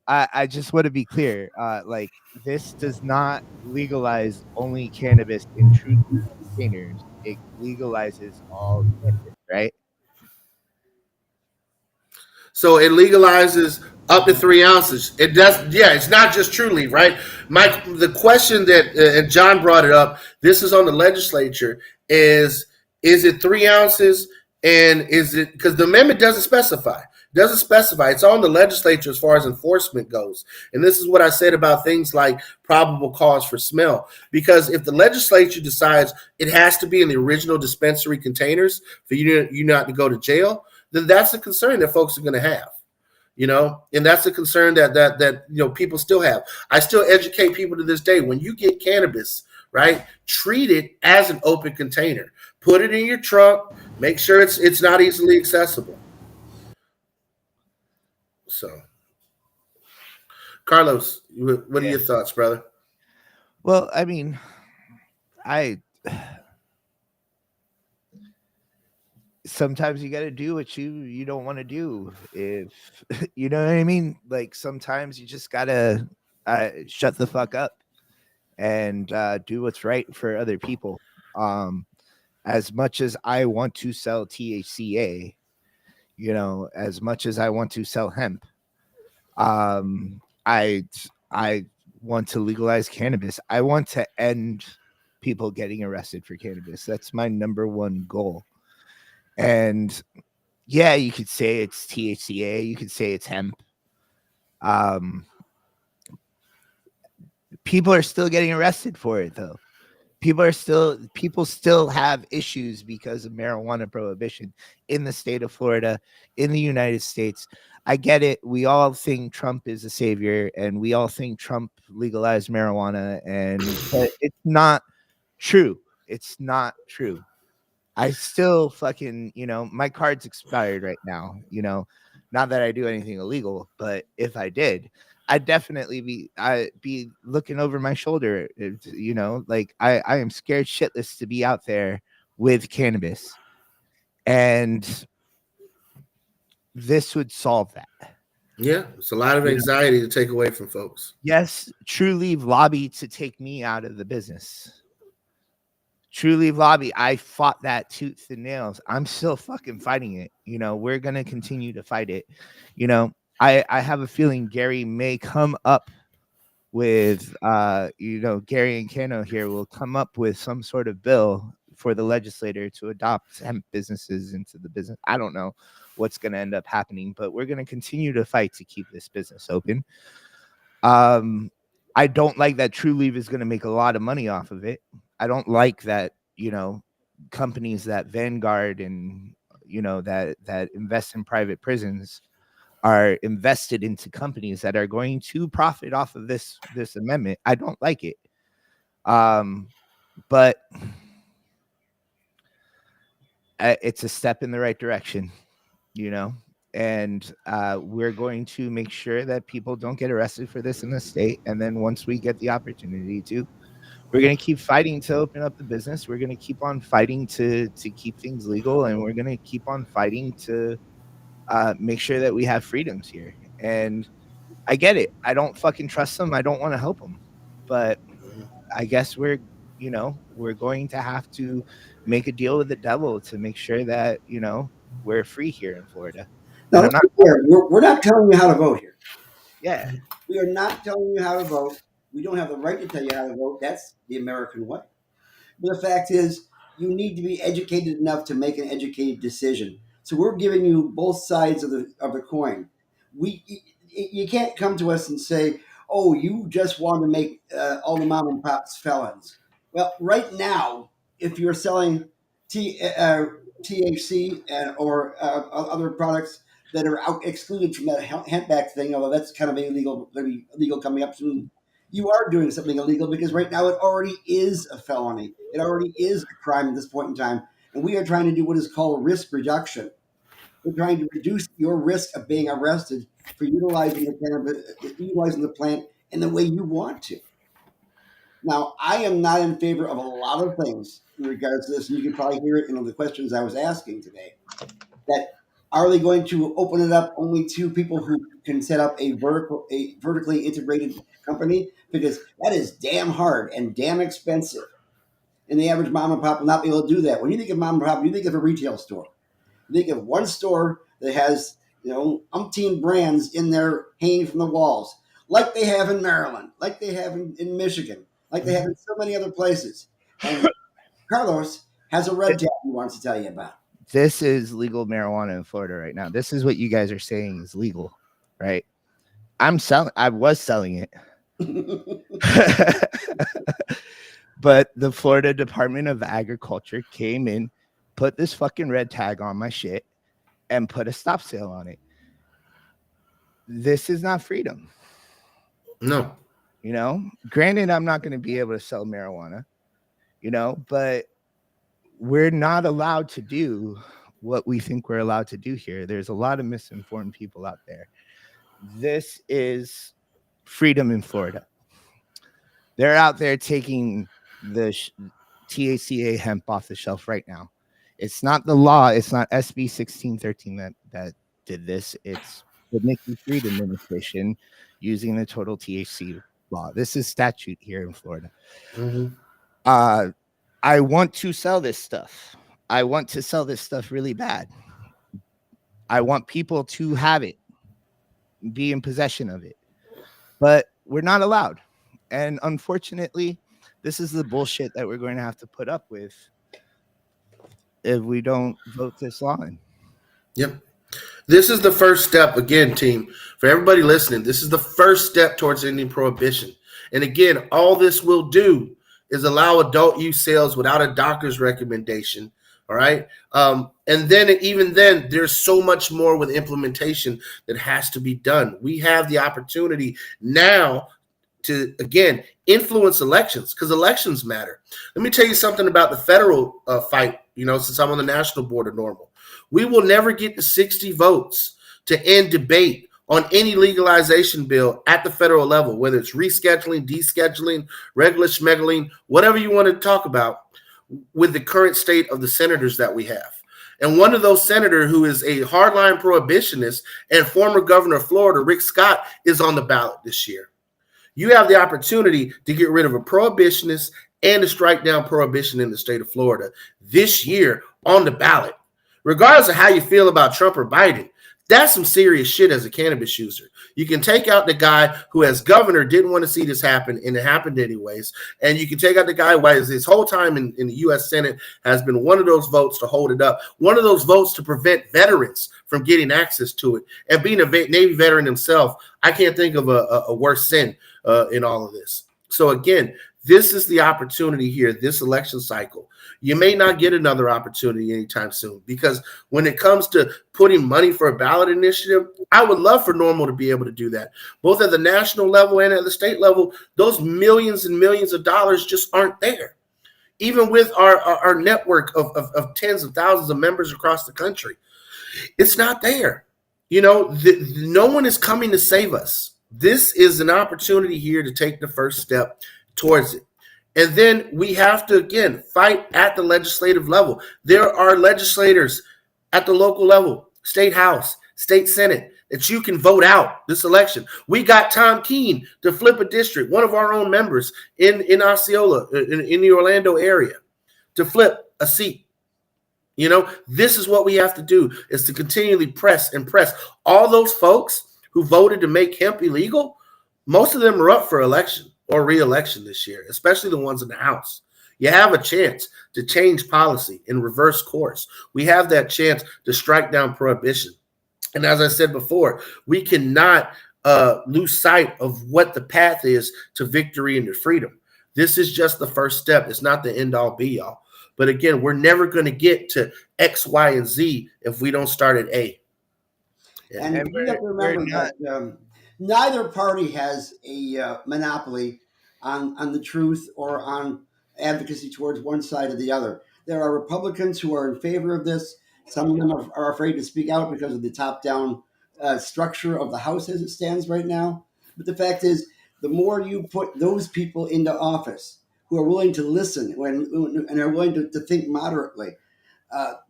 Speaker 3: I just want to be clear. Like, this does not legalize only cannabis in true containers. It legalizes all cannabis, right?
Speaker 4: So it legalizes up to 3 ounces. It does, yeah. It's not just True Leaf, right? Mike, the question that and John brought it up. This is on the legislature. Is it 3 ounces? And is it because the amendment doesn't specify? Doesn't specify. It's on the legislature as far as enforcement goes. And this is what I said about things like probable cause for smell. Because if the legislature decides it has to be in the original dispensary containers for you not to go to jail, then that's a concern that folks are going to have, and that's a concern that people still have. I still educate people to this day. When you get cannabis, right, treat it as an open container. Put it in your trunk. Make sure it's not easily accessible. So, Carlos, what are your thoughts, brother?
Speaker 3: Well, I mean, sometimes you got to do what you don't want to do. If you know what I mean, like sometimes you just gotta shut the fuck up and do what's right for other people. As much as I want to sell THCA, as much as I want to sell hemp, I want to legalize cannabis. I want to end people getting arrested for cannabis. That's my number one goal. And yeah, you could say it's THCA, you could say it's hemp. People are still getting arrested for it, though. People still have issues because of marijuana prohibition in the state of Florida, in the United States. I get it. We all think Trump is a savior, and we all think Trump legalized marijuana, but it's not true. It's not true. I still fucking, my card's expired right now, not that I do anything illegal, but if I did, I'd definitely I'd be looking over my shoulder. Like I am scared shitless to be out there with cannabis. And this would solve that.
Speaker 4: Yeah, it's a lot of anxiety to take away from folks.
Speaker 3: Yes, True Leave lobbied to take me out of the business. True Leave lobby, I fought that tooth and nails. I'm still fucking fighting it. We're going to continue to fight it. I have a feeling Gary may come up with, Gary and Cano here will come up with some sort of bill for the legislator to adopt hemp businesses into the business. I don't know what's going to end up happening, but we're going to continue to fight to keep this business open. I don't like that True Leave is going to make a lot of money off of it. I don't like that, companies that Vanguard and, that invest in private prisons are invested into companies that are going to profit off of this amendment. I don't like it. But it's a step in the right direction, and we're going to make sure that people don't get arrested for this in the state. And then once we get the opportunity to, we're going to keep fighting to open up the business. We're going to keep on fighting to keep things legal, and we're going to keep on fighting to make sure that we have freedoms here. And I get it. I don't fucking trust them. I don't want to help them, but I guess we're going to have to make a deal with the devil to make sure that, we're free here in Florida.
Speaker 1: No, let's be clear. We're not telling you how to vote here.
Speaker 3: Yeah.
Speaker 1: We are not telling you how to vote. We don't have the right to tell you how to vote. That's the American way. But the fact is, you need to be educated enough to make an educated decision. So we're giving you both sides of the coin. You can't come to us and say, "Oh, you just want to make all the mom and pops felons." Well, right now, if you're selling THC or other products that are excluded from that hemp back thing, although that's kind of illegal, going to be illegal coming up soon, you are doing something illegal because right now it already is a felony. It already is a crime at this point in time. And we are trying to do what is called risk reduction. We're trying to reduce your risk of being arrested for utilizing the plant in the way you want to. Now, I am not in favor of a lot of things in regards to this, and you can probably hear it in the questions I was asking today. That are they going to open it up only to people who can set up a vertically integrated company? Because that is damn hard and damn expensive. And the average mom and pop will not be able to do that. When you think of mom and pop, you think of a retail store. You think of one store that has, umpteen brands in there hanging from the walls, like they have in Maryland, like they have in Michigan, like they have in so many other places. And Carlos has a red tab he wants to tell you about.
Speaker 3: This is legal marijuana in Florida right now. This is what you guys are saying is legal, right? I was selling it. But the Florida Department of Agriculture came in, put this fucking red tag on my shit, and put a stop sale on it. This is not freedom.
Speaker 4: No.
Speaker 3: Granted, I'm not going to be able to sell marijuana, but we're not allowed to do what we think we're allowed to do here. There's a lot of misinformed people out there. This is freedom in Florida. They're out there taking the THCA hemp off the shelf right now. It's not the law. It's not SB 1613 that did this. It's the Nikki Fried administration using the total THC law. This is statute here in Florida.
Speaker 4: Mm-hmm.
Speaker 3: I want to sell this stuff. I want to sell this stuff really bad. I want people to have it, be in possession of it, but we're not allowed. And unfortunately, this is the bullshit that we're going to have to put up with if we don't vote this law in.
Speaker 4: Yep. This is the first step, again, team, for everybody listening. This is the first step towards ending prohibition. And again, all this will do is allow adult use sales without a doctor's recommendation. All right. And then even then, there's so much more with implementation that has to be done. We have the opportunity now again, influence elections, because elections matter. Let me tell you something about the federal fight, since I'm on the national board of NORML. We will never get the 60 votes to end debate on any legalization bill at the federal level, whether it's rescheduling, descheduling, regular schmeggling, whatever you want to talk about, with the current state of the senators that we have. And one of those senators who is a hardline prohibitionist and former governor of Florida, Rick Scott, is on the ballot this year. You have the opportunity to get rid of a prohibitionist and to strike down prohibition in the state of Florida this year on the ballot. Regardless of how you feel about Trump or Biden, that's some serious shit as a cannabis user. You can take out the guy who, as governor, didn't want to see this happen, and it happened anyways. And you can take out the guy who, his whole time in the U.S. Senate, has been one of those votes to hold it up, one of those votes to prevent veterans from getting access to it. And being a Navy veteran himself, I can't think of a worse sin in all of this. So again, this is the opportunity here, this election cycle. You may not get another opportunity anytime soon, because when it comes to putting money for a ballot initiative, I would love for NORML to be able to do that, both at the national level and at the state level. Those millions and millions of dollars just aren't there. Even with our network of tens of thousands of members across the country, it's not there. No one is coming to save us. This is an opportunity here to take the first step towards it. And then we have to, again, fight at the legislative level. There are legislators at the local level, state house, state senate, that you can vote out this election. We got Tom Keene to flip a district, one of our own members in Osceola, in the Orlando area, to flip a seat. This is what we have to do, is to continually press and press. All those folks who voted to make hemp illegal, most of them are up for election or re-election this year, especially the ones in the House. You have a chance to change policy and reverse course. We have that chance to strike down prohibition. And as I said before, we cannot lose sight of what the path is to victory and to freedom. This is just the first step. It's not the end all be all. But again, we're never going to get to X, Y, and Z if we don't start at A.
Speaker 1: Yeah. And we have to remember that neither party has a monopoly on the truth or on advocacy towards one side or the other. There are Republicans who are in favor of this. Some of them are afraid to speak out because of the top-down structure of the House as it stands right now. But the fact is, the more you put those people into office who are willing to listen and are willing to think moderately,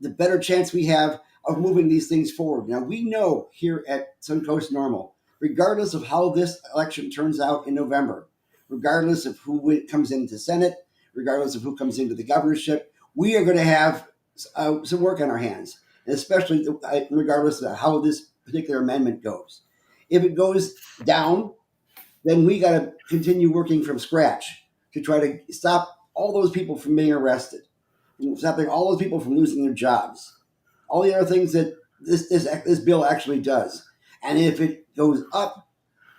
Speaker 1: the better chance we have of moving these things forward. Now, we know here at Suncoast NORML, regardless of how this election turns out in November, regardless of who comes into Senate, regardless of who comes into the governorship, we are going to have some work on our hands, and especially regardless of how this particular amendment goes. If it goes down, then we got to continue working from scratch to try to stop all those people from being arrested, stopping all those people from losing their jobs, all the other things that this bill actually does. And if it goes up,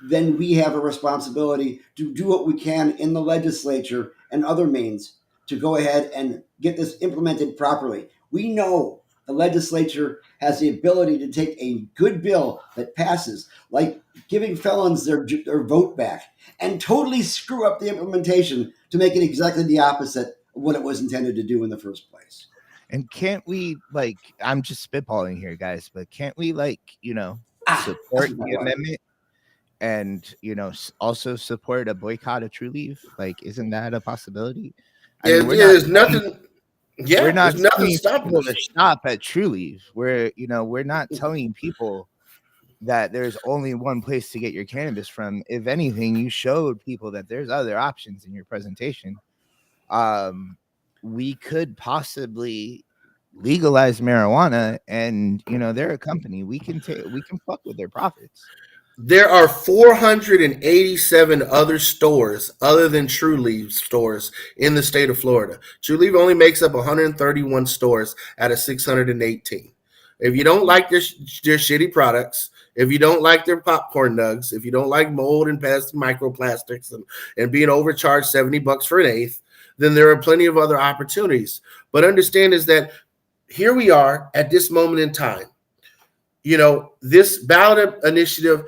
Speaker 1: then we have a responsibility to do what we can in the legislature and other means to go ahead and get this implemented properly. We know the legislature has the ability to take a good bill that passes, like giving felons their vote back, and totally screw up the implementation to make it exactly the opposite of what it was intended to do in the first place.
Speaker 3: And can't we, I'm just spitballing here, guys, but can't we, support the amendment and, also support a boycott of True Leave? Isn't that a possibility?
Speaker 4: There's nothing. Yeah,
Speaker 3: we're not
Speaker 4: there's nothing
Speaker 3: stopping
Speaker 4: stopping
Speaker 3: people to stop at True Leave. We're not telling people that there's only one place to get your cannabis from. If anything, you showed people that there's other options in your presentation. We could possibly legalize marijuana, and they're a company. We can fuck with their profits.
Speaker 4: There are 487 other stores other than True Leaf stores in the state of Florida. True Leaf only makes up 131 stores out of 618. If you don't like their shitty products, if you don't like their popcorn nugs, if you don't like mold and pest and microplastics and being overcharged $70 for an eighth, then there are plenty of other opportunities. But understand is that here we are at this moment in time. This ballot initiative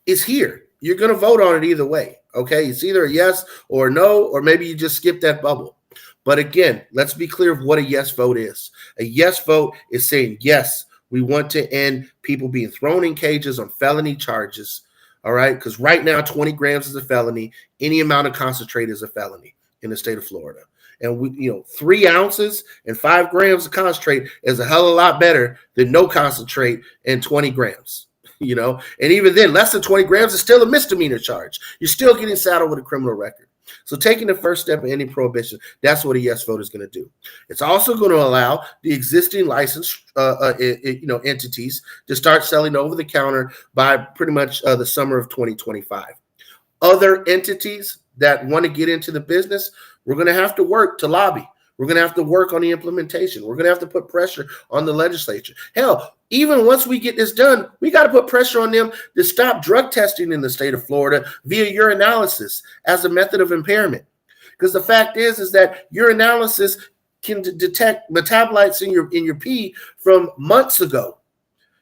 Speaker 4: is here. You're going to vote on it either way. Okay, it's either a yes or a no, or maybe you just skip that bubble. But again, let's be clear of what a yes vote is. A yes vote is saying, yes, we want to end people being thrown in cages on felony charges. All right, because right now 20 grams is a felony. Any amount of concentrate is a felony in the state of Florida. And 3 ounces and 5 grams of concentrate is a hell of a lot better than no concentrate and 20 grams. And even then, less than 20 grams is still a misdemeanor charge. You're still getting saddled with a criminal record. So taking the first step in any prohibition, that's what a yes vote is going to do. It's also going to allow the existing licensed entities to start selling over the counter by pretty much the summer of 2025. Other entities that want to get into the business, we're going to have to work to lobby. We're going to have to work on the implementation. We're going to have to put pressure on the legislature. Hell, even once we get this done, we got to put pressure on them to stop drug testing in the state of Florida via urinalysis as a method of impairment. Because the fact is that urinalysis can detect metabolites in your pee from months ago.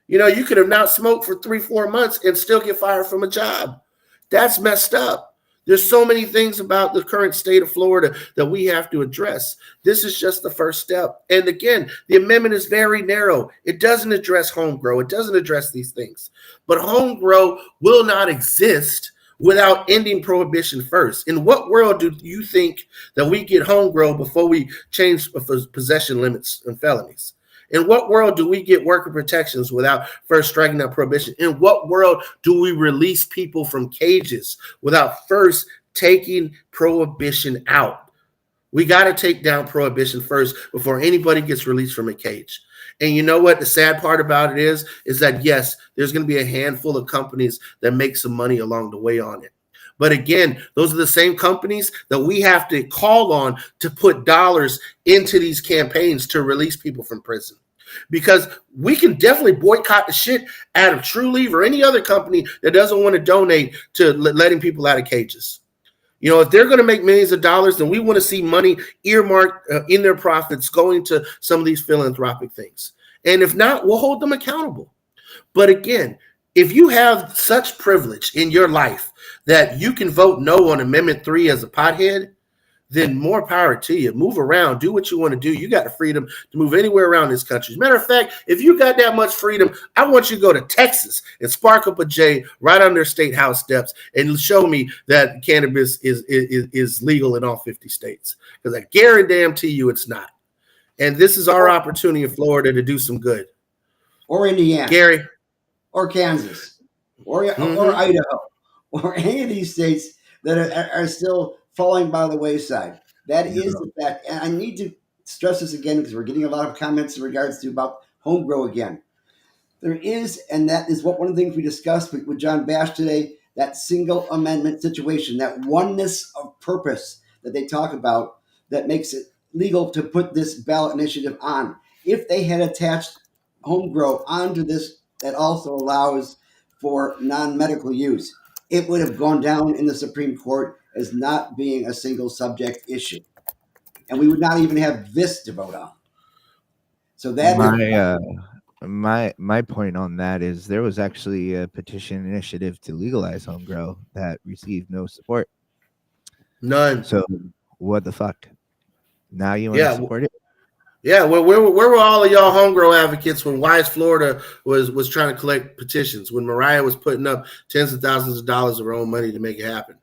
Speaker 4: You could have not smoked for 3-4 months and still get fired from a job. That's messed up. There's so many things about the current state of Florida that we have to address. This is just the first step. And again, the amendment is very narrow. It doesn't address home grow. It doesn't address these things. But home grow will not exist without ending prohibition first. In what world do you think that we get home grow before we change possession limits and felonies? In what world do we get worker protections without first striking down prohibition? In what world do we release people from cages without first taking prohibition out? We got to take down prohibition first before anybody gets released from a cage. And you know what? The sad part about it is that, yes, there's going to be a handful of companies that make some money along the way on it. But again, those are the same companies that we have to call on to put dollars into these campaigns to release people from prison. Because we can definitely boycott the shit out of Trulieve or any other company that doesn't want to donate to letting people out of cages. If they're going to make millions of dollars, then we want to see money earmarked in their profits going to some of these philanthropic things. And if not, we'll hold them accountable. But again, if you have such privilege in your life that you can vote no on Amendment 3 as a pothead, then more power to you. Move around. Do what you want to do. You got the freedom to move anywhere around this country. As a matter of fact, if you got that much freedom, I want you to go to Texas and spark up a J right on their state house steps and show me that cannabis is legal in all 50 states. Because I guarantee you it's not. And this is our opportunity in Florida to do some good.
Speaker 1: Or Indiana.
Speaker 4: Gary.
Speaker 1: Or Kansas. Or Idaho. Or any of these states that are still falling by the wayside. That is the fact. And I need to stress this again because we're getting a lot of comments in regards to about home grow again. There is, and that is one of the things we discussed with John Bash today, that single amendment situation, that oneness of purpose that they talk about that makes it legal to put this ballot initiative on. If they had attached home grow onto this, that also allows for non-medical use, it would have gone down in the Supreme Court as not being a single subject issue. And we would not even have this to vote on. So that
Speaker 3: my point on that is there was actually a petition initiative to legalize home grow that received no support.
Speaker 4: None.
Speaker 3: So what the fuck? Now you want to support it?
Speaker 4: Yeah, where were all of y'all home grow advocates when Wise Florida was trying to collect petitions, when Mariah was putting up tens of thousands of dollars of her own money to make it happen?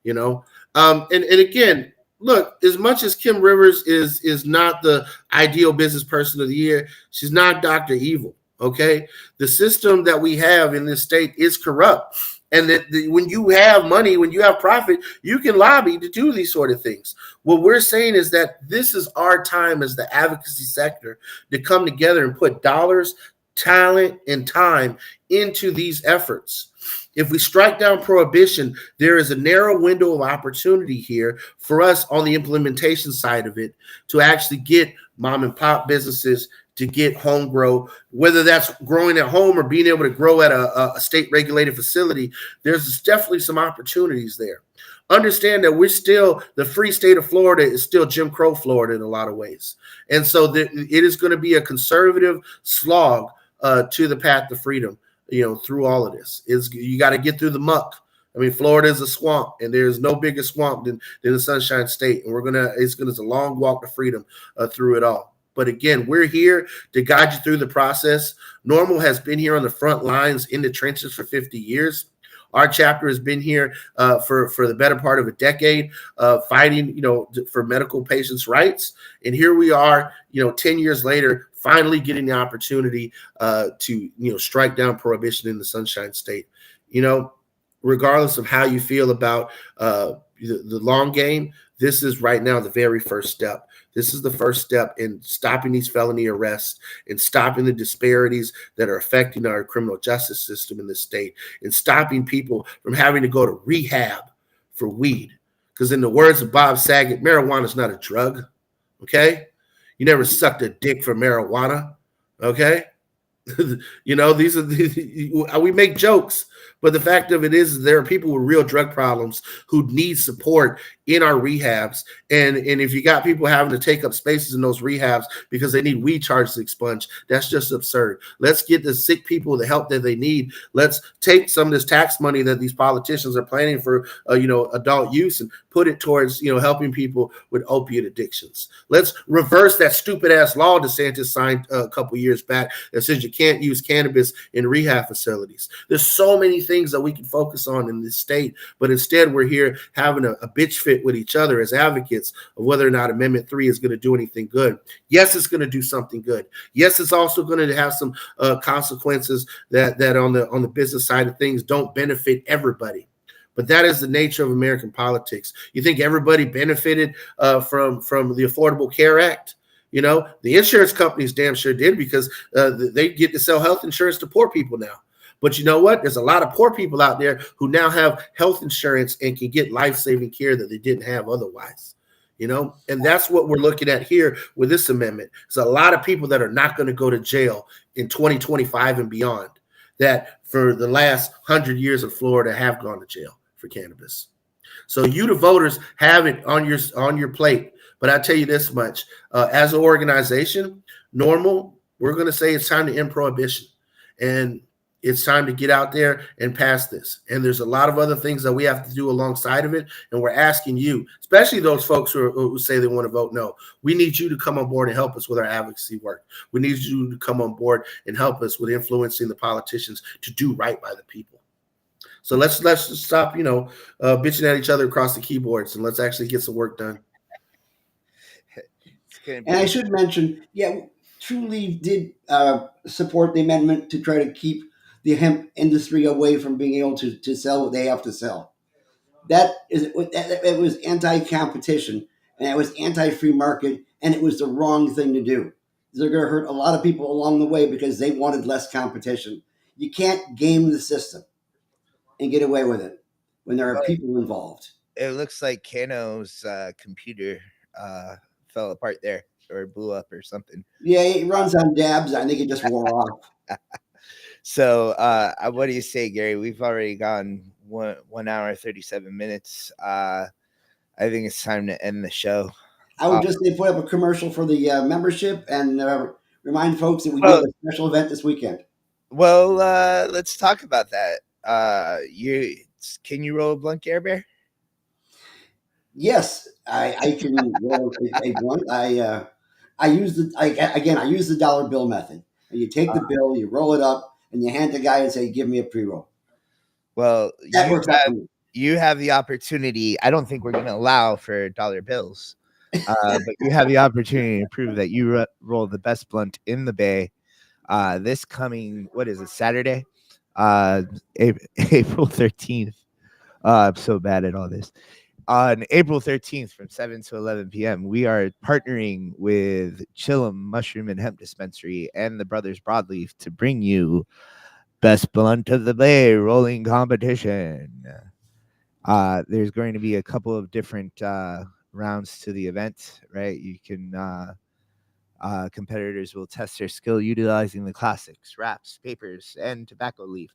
Speaker 4: And again, look, as much as Kim Rivers is not the ideal business person of the year, she's not Dr. Evil, okay? The system that we have in this state is corrupt. And that when you have money, when you have profit, you can lobby to do these sort of things. What we're saying is that this is our time as the advocacy sector to come together and put dollars, talent, and time into these efforts. If we strike down prohibition, there is a narrow window of opportunity here for us on the implementation side of it to actually get mom and pop businesses to get home grow, whether that's growing at home or being able to grow at a state regulated facility. There's definitely some opportunities there. Understand that we're still, the free state of Florida is still Jim Crow Florida in a lot of ways. And so it is going to be a conservative slog to the path to freedom, through all of this. You got to get through the muck. I mean, Florida is a swamp, and there's no bigger swamp than the Sunshine State. And it's a long walk to freedom through it all. But again, we're here to guide you through the process. NORML has been here on the front lines in the trenches for 50 years. Our chapter has been here for the better part of a decade, fighting, for medical patients' rights. And here we are, 10 years later, finally getting the opportunity to, strike down prohibition in the Sunshine State. Regardless of how you feel about the long game, this is right now the very first step. This is the first step in stopping these felony arrests and stopping the disparities that are affecting our criminal justice system in this state, and stopping people from having to go to rehab for weed. Because in the words of Bob Saget, marijuana is not a drug, okay? You never sucked a dick for marijuana, okay? These are we make jokes, but the fact of it is there are people with real drug problems who need support in our rehabs. And if you got people having to take up spaces in those rehabs because they need weed charges expunged, that's just absurd. Let's get the sick people the help that they need. Let's take some of this tax money that these politicians are planning for, adult use, and put it towards, helping people with opiate addictions. Let's reverse that stupid ass law DeSantis signed a couple years back that says you can't use cannabis in rehab facilities. There's so many things that we can focus on in this state, but instead we're here having a bitch fit with each other as advocates of whether or not Amendment 3 is going to do anything good. Yes, it's going to do something good. Yes, it's also going to have some consequences that on the business side of things don't benefit everybody. But that is the nature of American politics. You think everybody benefited from the Affordable Care Act? The insurance companies damn sure did, because they get to sell health insurance to poor people now. But you know what? There's a lot of poor people out there who now have health insurance and can get life-saving care that they didn't have otherwise. And that's what we're looking at here with this amendment. There's a lot of people that are not going to go to jail in 2025 and beyond, that for the last 100 years of Florida have gone to jail for cannabis. So you, the voters, have it on your plate. But I tell you this much, as an organization, NORML, we're going to say it's time to end prohibition. And it's time to get out there and pass this. And there's a lot of other things that we have to do alongside of it. And we're asking you, especially those folks who say they want to vote no, we need you to come on board and help us with our advocacy work. We need you to come on board and help us with influencing the politicians to do right by the people. So let's just stop, bitching at each other across the keyboards, and let's actually get some work done.
Speaker 1: And I should mention, True Leaf did support the amendment to try to keep the hemp industry away from being able to sell what they have to sell. It was anti-competition, and it was anti-free market, and it was the wrong thing to do. They're going to hurt a lot of people along the way because they wanted less competition. You can't game the system and get away with it when there are people involved.
Speaker 3: It looks like Kano's computer fell apart there, or blew up or something.
Speaker 1: Yeah, it runs on dabs. I think it just wore off.
Speaker 3: So what do you say, Gary? We've already gone 1 hour, 37 minutes. I think it's time to end the show.
Speaker 1: I would just put up a commercial for the membership and remind folks that we do have a special event this weekend.
Speaker 3: Well, let's talk about that. Can you roll a blunt, Air Bear?
Speaker 1: Yes, I can roll a blunt. I use the dollar bill method. You take the bill, you roll it up, and you hand the guy and say, "Give me a pre-roll."
Speaker 3: Well, you have the opportunity. I don't think we're going to allow for dollar bills, but you have the opportunity to prove that you roll the best blunt in the Bay. This coming, what is it, Saturday, April 13th. I'm so bad at all this. On April 13th from 7 to 11 p.m., we are partnering with Chillum Mushroom and Hemp Dispensary and the Brothers Broadleaf to bring you Best Blunt of the Bay rolling competition. There's going to be a couple of different rounds to the event, right? You can competitors will test their skill utilizing the classics, wraps, papers, and tobacco leaf.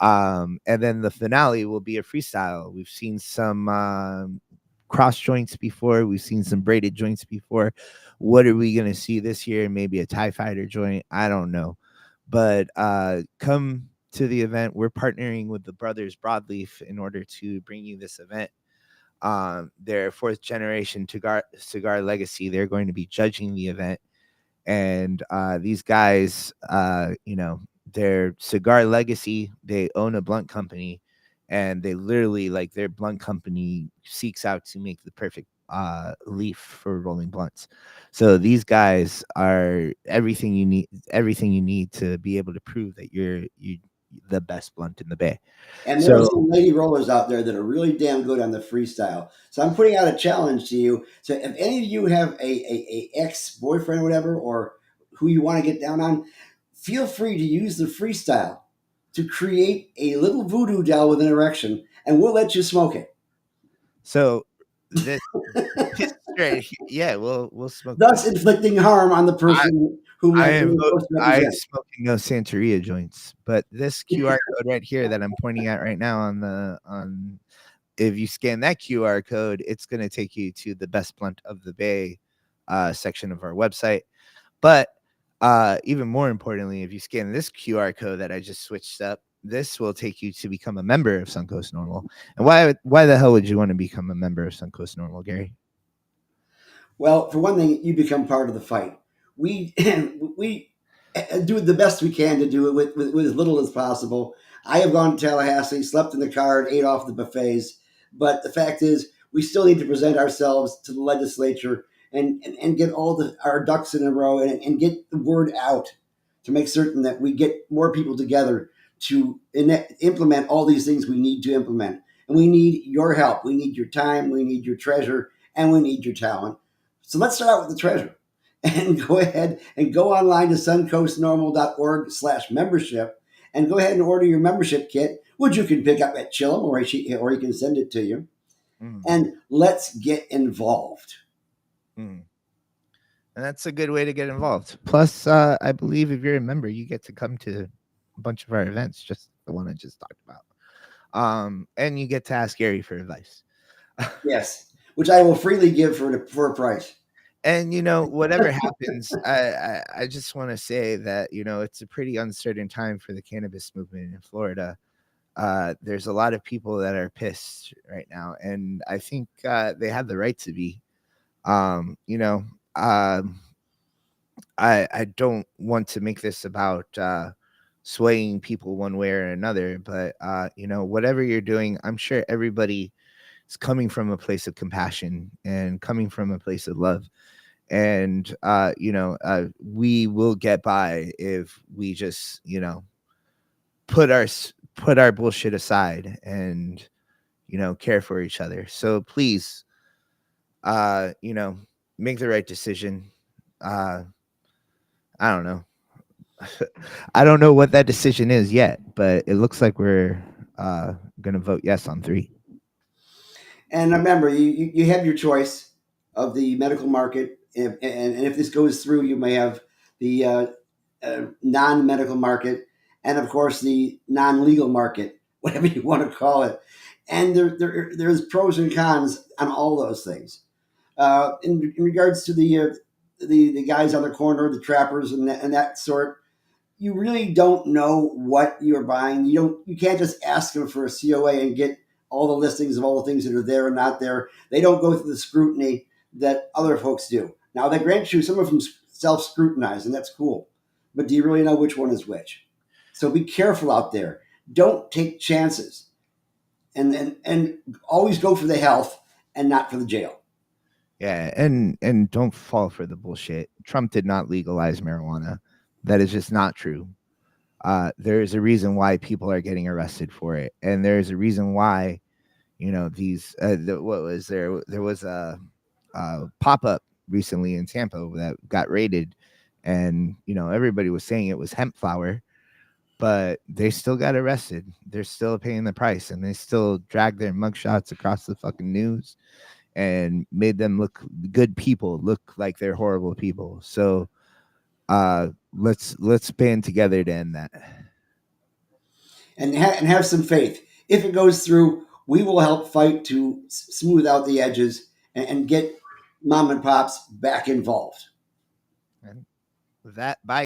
Speaker 3: And then the finale will be a freestyle. We've seen some cross joints before. We've seen some braided joints before. What are we going to see this year? Maybe a TIE fighter joint. I don't know. But come to the event. We're partnering with the brothers Broadleaf in order to bring you this event. Their fourth generation cigar legacy. They're going to be judging the event, and these guys, their cigar legacy. They own a blunt company, and they literally, like, their blunt company seeks out to make the perfect leaf for rolling blunts. So these guys are everything you need to be able to prove that you're the best blunt in the Bay.
Speaker 1: And there are some lady rollers out there that are really damn good on the freestyle. So I'm putting out a challenge to you. So if any of you have a ex-boyfriend or whatever, or who you want to get down on, feel free to use the freestyle to create a little voodoo doll with an erection, and we'll let you smoke it.
Speaker 3: So this right, yeah, we'll smoke.
Speaker 1: Thus inflicting harm on the person who
Speaker 3: I am
Speaker 1: supposed to represent.
Speaker 3: smoking no Santeria joints, but this QR code right here that I'm pointing at right now on if you scan that QR code, it's going to take you to the best blunt of the Bay section of our website. But even more importantly, if you scan this QR code that I just switched up, this will take you to become a member of Suncoast NORML. And why the hell would you want to become a member of Suncoast NORML, Gary?
Speaker 1: Well, for one thing, you become part of the fight. We we do the best we can to do it with as little as possible. I have gone to Tallahassee, slept in the car, and ate off the buffets. But the fact is, we still need to present ourselves to the legislature and get all our ducks in a row and get the word out to make certain that we get more people together to implement all these things we need to implement. And we need your help. We need your time. We need your treasure. And we need your talent. So let's start out with the treasure and go ahead and go online to suncoastnormal.org/membership and go ahead and order your membership kit, which you can pick up at Chillum or he can send it to you. And let's get involved.
Speaker 3: And that's a good way to get involved. Plus, I believe if you're a member, you get to come to a bunch of our events, just the one I just talked about. And you get to ask Gary for advice.
Speaker 1: Yes, which I will freely give for a price.
Speaker 3: And, whatever happens, I just want to say that, it's a pretty uncertain time for the cannabis movement in Florida. There's a lot of people that are pissed right now, and I think they have the right to be. I don't want to make this about swaying people one way or another, but whatever you're doing, I'm sure everybody is coming from a place of compassion and coming from a place of love. And we will get by if we just put our bullshit aside and care for each other. So please make the right decision. I don't know. I don't know what that decision is yet, but it looks like we're going to vote yes on 3.
Speaker 1: And remember, you have your choice of the medical market. And if this goes through, you may have the non-medical market and, of course, the non-legal market, whatever you want to call it. And there's pros and cons on all those things. In regards to the guys on the corner, the trappers and that sort, you really don't know what you're buying. You can't just ask them for a COA and get all the listings of all the things that are there and not there. They don't go through the scrutiny that other folks do. Now, they grant you some of them self-scrutinize, and that's cool. But do you really know which one is which? So be careful out there. Don't take chances. And always go for the health and not for the jail.
Speaker 3: Yeah, and don't fall for the bullshit. Trump did not legalize marijuana. That is just not true. There is a reason why people are getting arrested for it, and there is a reason why, these. What was there? There was a pop-up recently in Tampa that got raided, and everybody was saying it was hemp flower, but they still got arrested. They're still paying the price, and they still dragged their mugshots across the fucking news and made them look good people, look like they're horrible people. So let's band together to end that.
Speaker 1: And have some faith. If it goes through, we will help fight to smooth out the edges and get mom and pops back involved.
Speaker 3: And with that, bye.